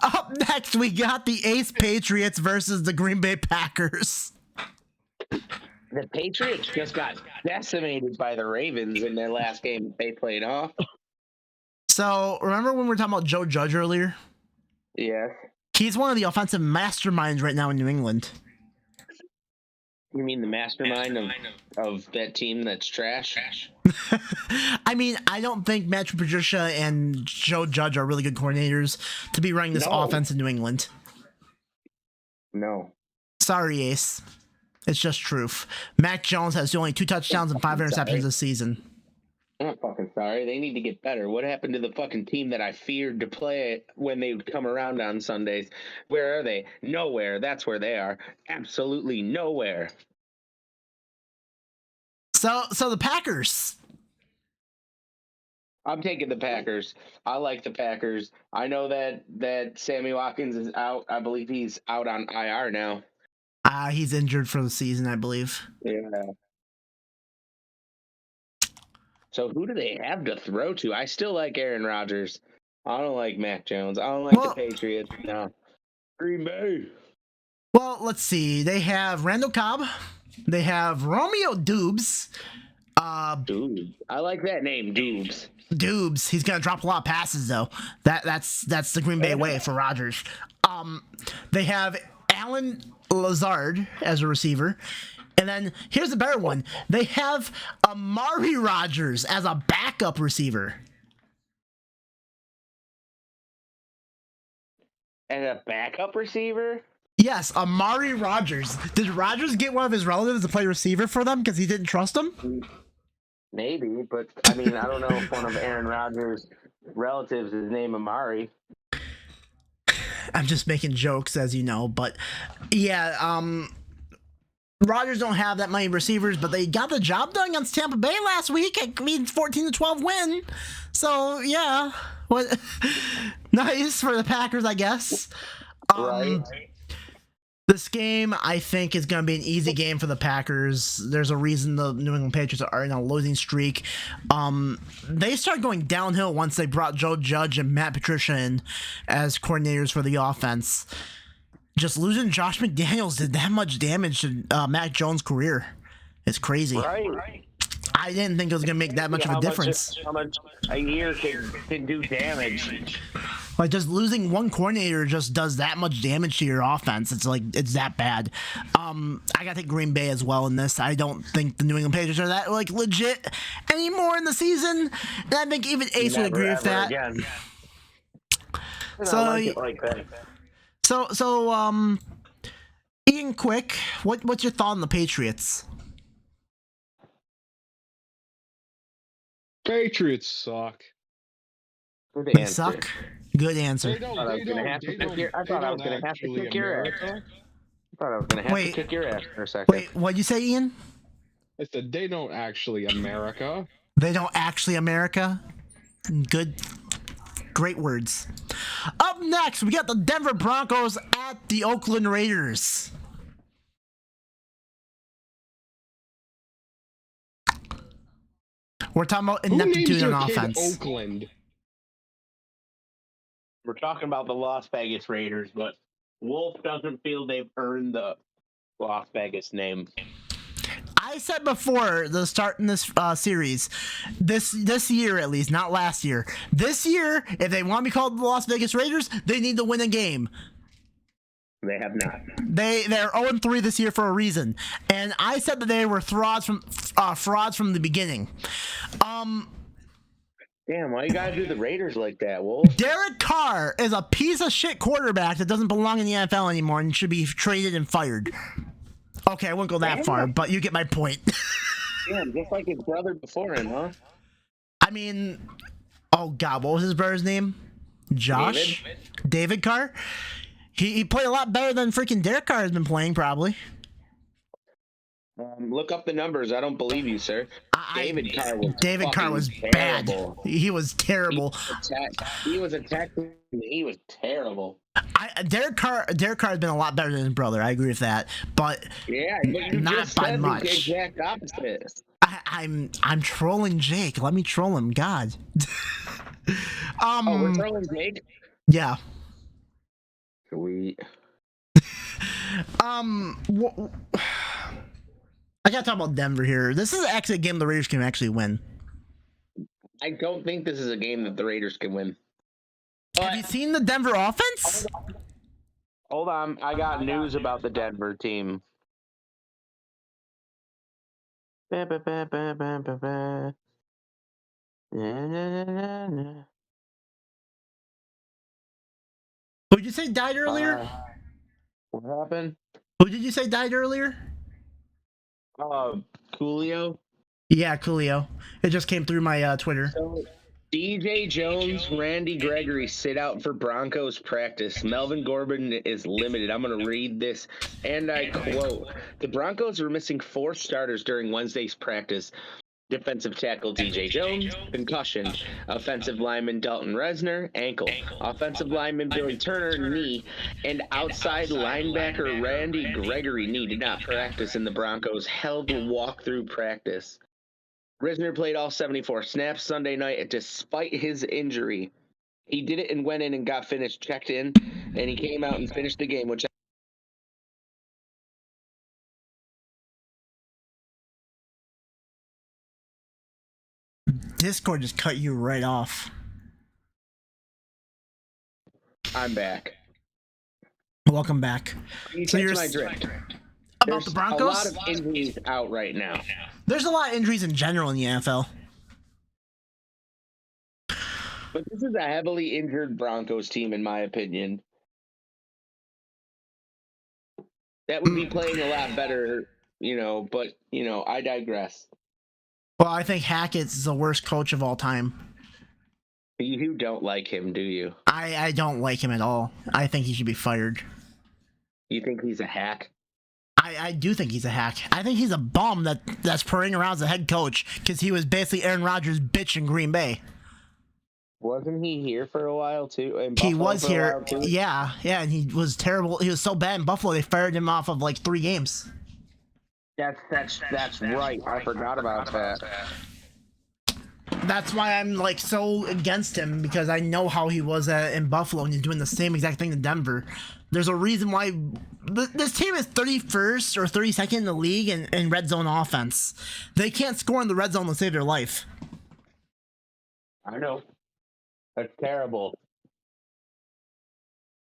Up next, we got the Ace Patriots versus the Green Bay Packers. The Patriots just got decimated by the Ravens in their last game they played, huh? So, remember when we were talking about Joe Judge earlier? Yeah. He's one of the offensive masterminds right now in New England. You mean the mastermind of that team that's trash? I mean, I don't think Matt Patricia and Joe Judge are really good coordinators to be running this offense in New England. No. Sorry, Ace. It's just truth. Mac Jones has only 2 touchdowns and 5 interceptions this season. I'm not fucking sorry. They need to get better. What happened to the fucking team that I feared to play when they would come around on Sundays? Where are they? Nowhere. That's where they are. Absolutely nowhere. So the Packers. I'm taking the Packers. I like the Packers. I know that Sammy Watkins is out. I believe he's out on IR now. He's injured for the season, I believe. Yeah. So who do they have to throw to? I still like Aaron Rodgers. I don't like Mac Jones. I don't like the Patriots. No. Green Bay. Well, let's see. They have Randall Cobb. They have Romeo Doubs. Doubs. I like that name, Doubs. Doubs. He's gonna drop a lot of passes though. That's the Green Bay way for Rodgers. They have Alan Lazard as a receiver. And then here's a better one. They have Amari Rodgers as a backup receiver. And a backup receiver? Yes, Amari Rogers. Did Rogers get one of his relatives to play receiver for them because he didn't trust him? Maybe, but I mean, I don't know if one of Aaron Rodgers' relatives is named Amari. I'm just making jokes, as you know, but yeah, Rodgers don't have that many receivers, but they got the job done against Tampa Bay last week. I mean, 14-12 win. So yeah, what? Nice for the Packers, I guess. Right. This game, I think, is going to be an easy game for the Packers. There's a reason the New England Patriots are in a losing streak. They started going downhill once they brought Joe Judge and Matt Patricia in as coordinators for the offense. Just losing Josh McDaniels did that much damage to Mac Jones' career. It's crazy. Right. I didn't think it was going to make that much of a difference. How much a year can do damage? Like, just losing one coordinator just does that much damage to your offense. It's like, it's that bad. I gotta take Green Bay as well in this. I don't think the New England Patriots are that like legit anymore in the season. And I think even Ace would agree with that. Again. So, like that. So, Ian, quick, what's your thought on the Patriots? Patriots suck. Good They answer. suck. Good answer. They don't. I thought I was gonna have to kick your ass for a second. Wait, what'd you say, Ian? I said they don't actually America. They don't actually America. Good. Great words. Up next, we got the Denver Broncos at the Oakland Raiders. We're talking about Who names ineptitude your on kid offense. Oakland? We're talking about the Las Vegas Raiders, but Wolf doesn't feel they've earned the Las Vegas name. I said before the start in this series, this year at least, not last year. This year, if they want to be called the Las Vegas Raiders, they need to win a game. They have not. They're 0-3 this year for a reason, and I said that they were frauds from the beginning. Damn, why you gotta do the Raiders like that, Wolf? Derek Carr is a piece of shit quarterback that doesn't belong in the NFL anymore and should be traded and fired. Okay, I won't go that far, but you get my point. Damn, just like his brother before him, huh? I mean, oh God, what was his brother's name? Josh? David Carr? He played a lot better than freaking Derek Carr has been playing, probably. Look up the numbers. I don't believe you, sir. David Carr was bad. terrible. He was terrible. He was attacking. He was terrible. Derek Carr has been a lot better than his brother. I agree with that, but yeah, but you not just by said much. The exact opposite. I'm trolling Jake. Let me troll him. God. We're trolling Jake. Yeah. Sweet. I gotta talk about Denver here. This is actually a game the Raiders can actually win. I don't think this is a game that the Raiders can win. Have you seen the Denver offense? Hold on. I got news about the Denver team. Who did you say died earlier? What happened? Who did you say died earlier? Coolio. Yeah, Coolio. It just came through my Twitter. So, DJ Jones, Randy Gregory sit out for Broncos practice. Melvin Gordon is limited. I'm going to read this, and I quote, the Broncos were missing 4 starters during Wednesday's practice. Defensive tackle DJ Jones, concussion. Offensive lineman Dalton Resner, ankle. Offensive lineman Billy Turner, knee. And outside linebacker Randy Gregory, knee, did not practice in the Broncos held walkthrough practice. Risner played all 74 snaps Sunday night despite his injury. He did it and went in and got finished, checked in, and he came out and finished the game, which Discord just cut you right off. I'm back. Welcome back. So you're my drift. About the Broncos? A lot of injuries out right now. There's a lot of injuries in general in the NFL. But this is a heavily injured Broncos team, in my opinion. That would be playing a lot better, but I digress. Well, I think Hackett's the worst coach of all time. You don't like him, do you? I don't like him at all. I think he should be fired. You think he's a hack? I do think he's a hack. I think he's a bum that's parading around as a head coach because he was basically Aaron Rodgers' bitch in Green Bay. Wasn't he here for a while too? He was here. Yeah, and he was terrible. He was so bad in Buffalo they fired him off of like 3 games. That's right. I forgot about that. That's why I'm like so against him, because I know how he was in Buffalo and he's doing the same exact thing in Denver. There's a reason why this team is 31st or 32nd in the league in red zone offense. They can't score in the red zone to save their life. I know. That's terrible.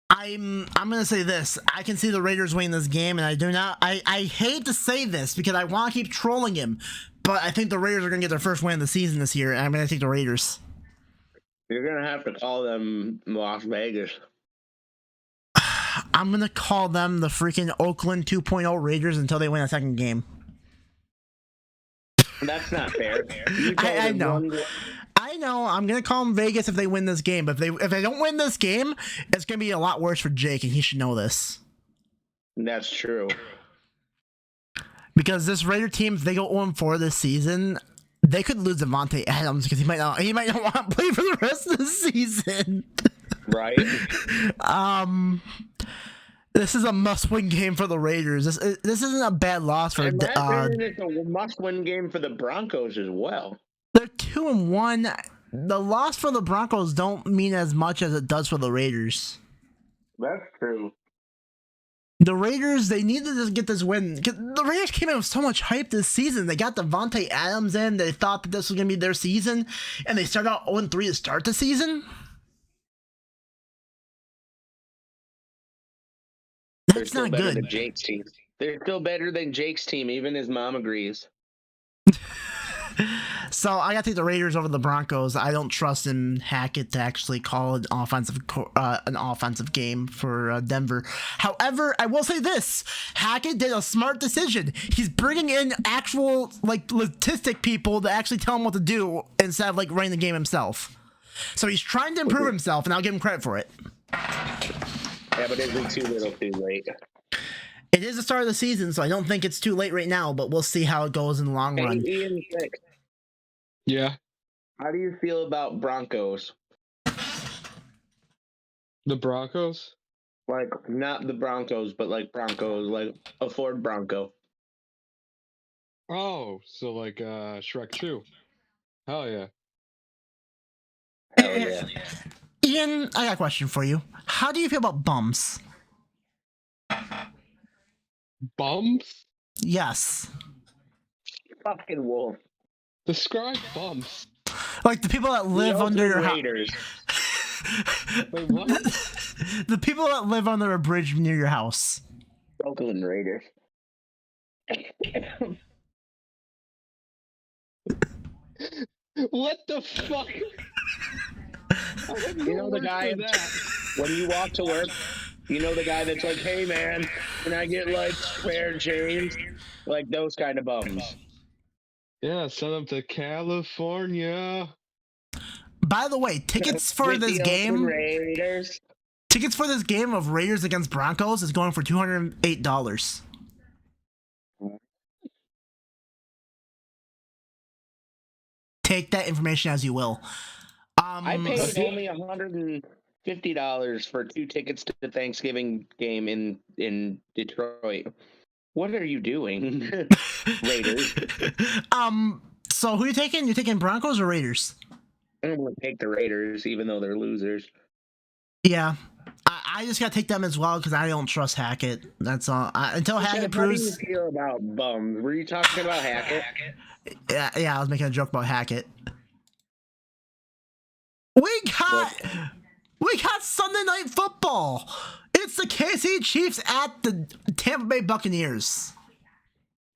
I'm gonna say this. I can see the Raiders winning this game, and I do not. I hate to say this because I want to keep trolling him, but I think the Raiders are gonna get their first win of the season this year, and I'm gonna take the Raiders. You're gonna have to call them Las Vegas. I'm gonna call them the freaking Oakland 2.0 Raiders until they win a second game. That's not fair. I know. I know. I'm gonna call them Vegas if they win this game, but if they don't win this game, it's gonna be a lot worse for Jake, and he should know this. That's true. Because this Raider team, if they go 0-4 this season, they could lose Devontae Adams because he might not want to play for the rest of the season. Right. This is a must-win game for the Raiders. This isn't a bad loss for. It's a must-win game for the Broncos as well. They're 2-1. The loss for the Broncos don't mean as much as it does for the Raiders. That's true. The Raiders, they need to just get this win. The Raiders came in with so much hype this season. They got Devontae Adams in. They thought that this was going to be their season, and they started out 0-3 to start the season. That's not good. Than Jake's team. They're still better than Jake's team, even his mom agrees. So I got to take the Raiders over the Broncos. I don't trust in Hackett to actually call an offensive game for Denver. However, I will say this: Hackett did a smart decision. He's bringing in actual statistic people to actually tell him what to do instead of running the game himself. So he's trying to improve himself, and I'll give him credit for it. Yeah, but is it too little, too late? It is the start of the season, so I don't think it's too late right now. But we'll see how it goes in the long run. Ian, yeah. How do you feel about Broncos? The Broncos? Not the Broncos, but Broncos, a Ford Bronco. Oh, so Shrek 2. Hell yeah. Hell yeah. Ian, I got a question for you. How do you feel about bums? Bums? Yes. Fucking wolf. Describe bums. Like the people that live under your Raiders. Wait, what? The people that live under a bridge near your house. Oakland Raiders. What the fuck? You know the guy when you walk to work, you know the guy that's like, hey man, can I get spare change? Those kind of bums. Yeah, send them to California. By the way, tickets for this game. Raiders. Tickets for this game of Raiders against Broncos is going for $208. Take that information as you will. I paid only $150 for 2 tickets to the Thanksgiving game in Detroit. What are you doing, Raiders? So who are you taking? You taking Broncos or Raiders? I'm going to take the Raiders, even though they're losers. Yeah. I just got to take them as well because I don't trust Hackett. That's all. Until Hackett proves. How do you feel about bums? Were you talking about Hackett? Yeah, I was making a joke about Hackett. We got Sunday Night Football. It's the KC Chiefs at the Tampa Bay Buccaneers.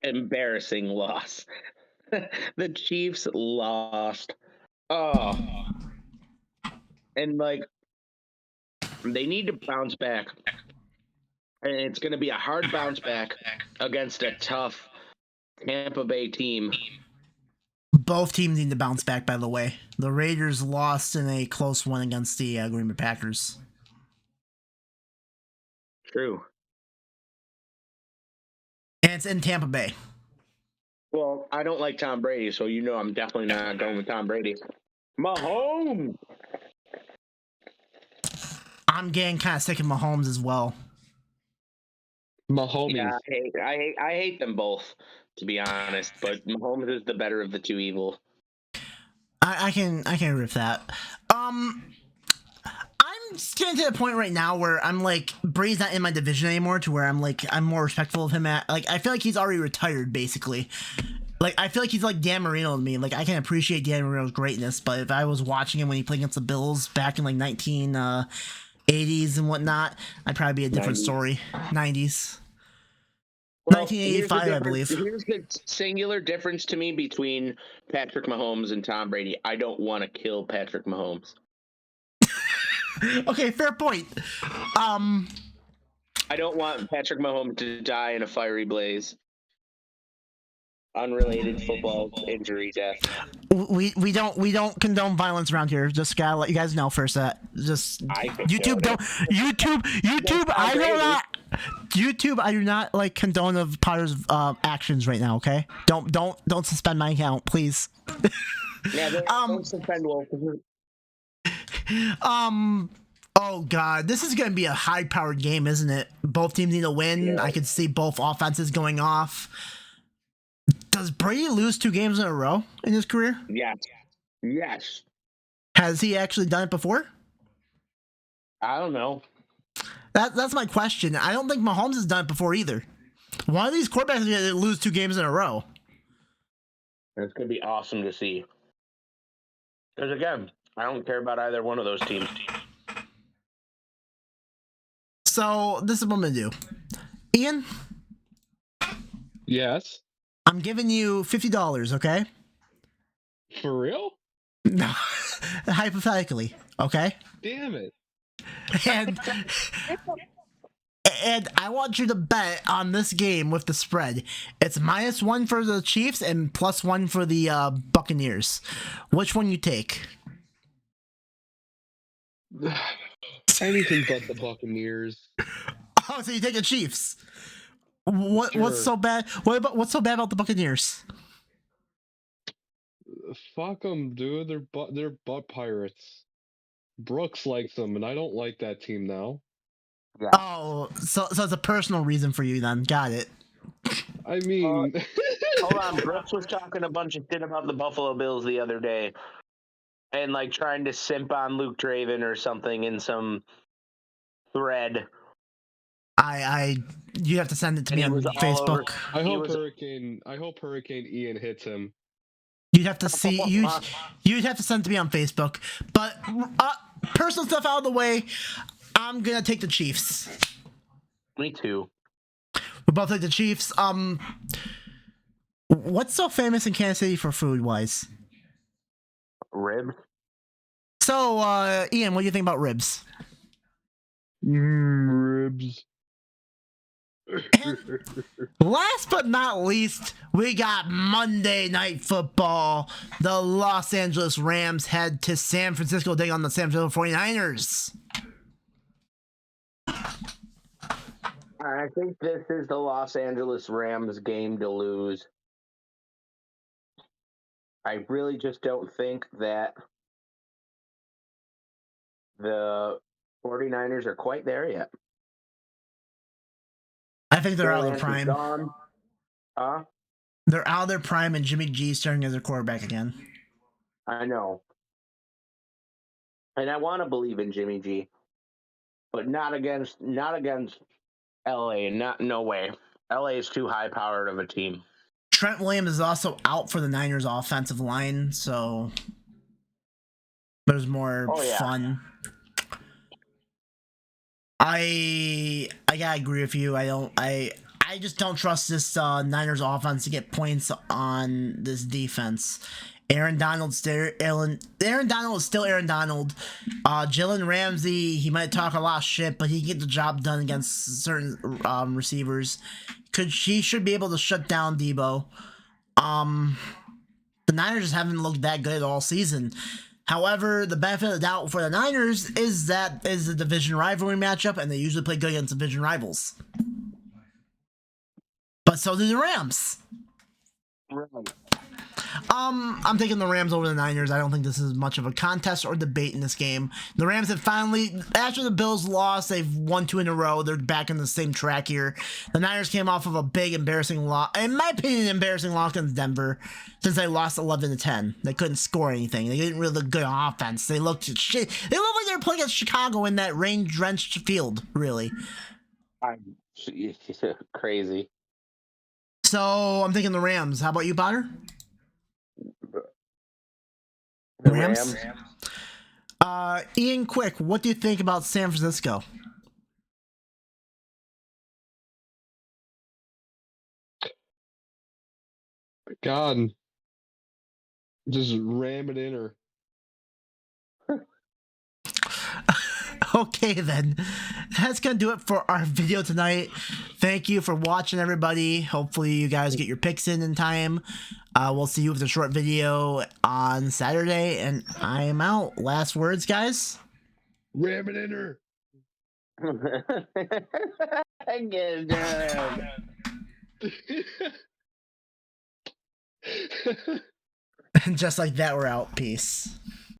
Embarrassing loss. The Chiefs lost. Oh. And they need to bounce back. And it's going to be a hard bounce back against a tough Tampa Bay team. Both teams need to bounce back, by the way. The Raiders lost in a close one against the Green Bay Packers. True. And it's in Tampa Bay. Well, I don't like Tom Brady, so you know I'm definitely not going with Tom Brady. Mahomes! I'm getting kind of sick of Mahomes as well. Mahomes. Yeah, I hate them both, to be honest. But Mahomes is the better of the two evil. I can agree with that. I'm just getting to the point right now where I'm like, Brady's not in my division anymore, to where I'm more respectful of him. I feel like he's already retired, basically. Like, I feel like he's like Dan Marino to me. Like, I can appreciate Dan Marino's greatness, but if I was watching him when he played against the Bills back in like 1980s and whatnot, I'd probably be a different 90s. Story. 90s. Well, 1985, I believe. Here's the singular difference to me between Patrick Mahomes and Tom Brady. I don't want to kill Patrick Mahomes. Okay, fair point. I don't want Patrick Mahomes to die in a fiery blaze. Unrelated football injury death. We don't condone violence around here. Just gotta let you guys know first that YouTube I do not like condone of Potter's actions right now. Okay, don't suspend my account, please. Yeah, don't suspend Wolf. Oh god, this is gonna be a high-powered game, isn't it? Both teams need to win. Yeah. I could see both offenses going off. Does Brady lose 2 games in a row in his career? Yes. Has he actually done it before? I don't know. That's my question. I don't think Mahomes has done it before either. One of these quarterbacks is going to lose 2 games in a row. It's going to be awesome to see. Because again, I don't care about either one of those teams. So this is what I'm going to do. Ian? Yes. I'm giving you $50, okay? For real? No. Hypothetically, okay? Damn it. And I want you to bet on this game with the spread. It's -1 for the Chiefs and +1 for the Buccaneers. Which one you take? Anything but the Buccaneers. Oh, so you take the Chiefs. What's Sure. so bad? What's so bad about the Buccaneers? Fuck them, dude. They're butt pirates. Brooks likes them, and I don't like that team now. Yeah. Oh, so it's a personal reason for you then. Got it. I mean, Hold on, Brooks was talking a bunch of shit about the Buffalo Bills the other day. And like trying to simp on Luke Draven or something in some thread. You have to send it to And me he on was all Facebook. over- I He hope was- Hurricane Ian hits him. You'd have to see you'd have to send it to me on Facebook. But personal stuff out of the way, I'm gonna take the Chiefs. Me too. We both take the Chiefs. What's so famous in Kansas City for food wise? Ribs. So, Ian, what do you think about ribs? Ribs. And last but not least, we got Monday Night Football. The Los Angeles Rams head to San Francisco to take on the San Francisco 49ers. I think this is the Los Angeles Rams game to lose. I really just don't think that the 49ers are quite there yet. I think they're out of their Trey Lance is prime. gone. They're out of their prime, and Jimmy G starting as their quarterback again. I know. And I want to believe in Jimmy G, but not against LA. No way. LA is too high powered of a team. Trent Williams is also out for the Niners offensive line, so there's more fun. I gotta agree with you. I I just don't trust this Niners offense to get points on this defense. Aaron Donald is still Aaron Donald. Jalen Ramsey, he might talk a lot of shit, but he can get the job done against certain receivers. He should be able to shut down Debo. The Niners just haven't looked that good all season. However, the benefit of the doubt for the Niners is that is a division rivalry matchup, and they usually play good against division rivals. But so do the Rams. I'm taking the Rams over the Niners. I don't think this is much of a contest or debate in this game. The Rams have finally, after the Bills lost, they've won 2 in a row. They're back in the same track here. The Niners came off of a big, embarrassing loss. In my opinion, embarrassing loss against Denver, since they lost 11-10. They couldn't score anything. They didn't really look good on offense. They looked shit. They looked like they were playing against Chicago in that rain-drenched field, really. Crazy. So I'm thinking the Rams. How about you, Potter? Rams. Ian, quick, what do you think about San Francisco? God, just ram it in her. Okay, then. That's going to do it for our video tonight. Thank you for watching, everybody. Hopefully, you guys get your picks in time. We'll see you with a short video on Saturday, and I am out. Last words, guys? Ram it in her. Get down. And just like that, we're out. Peace.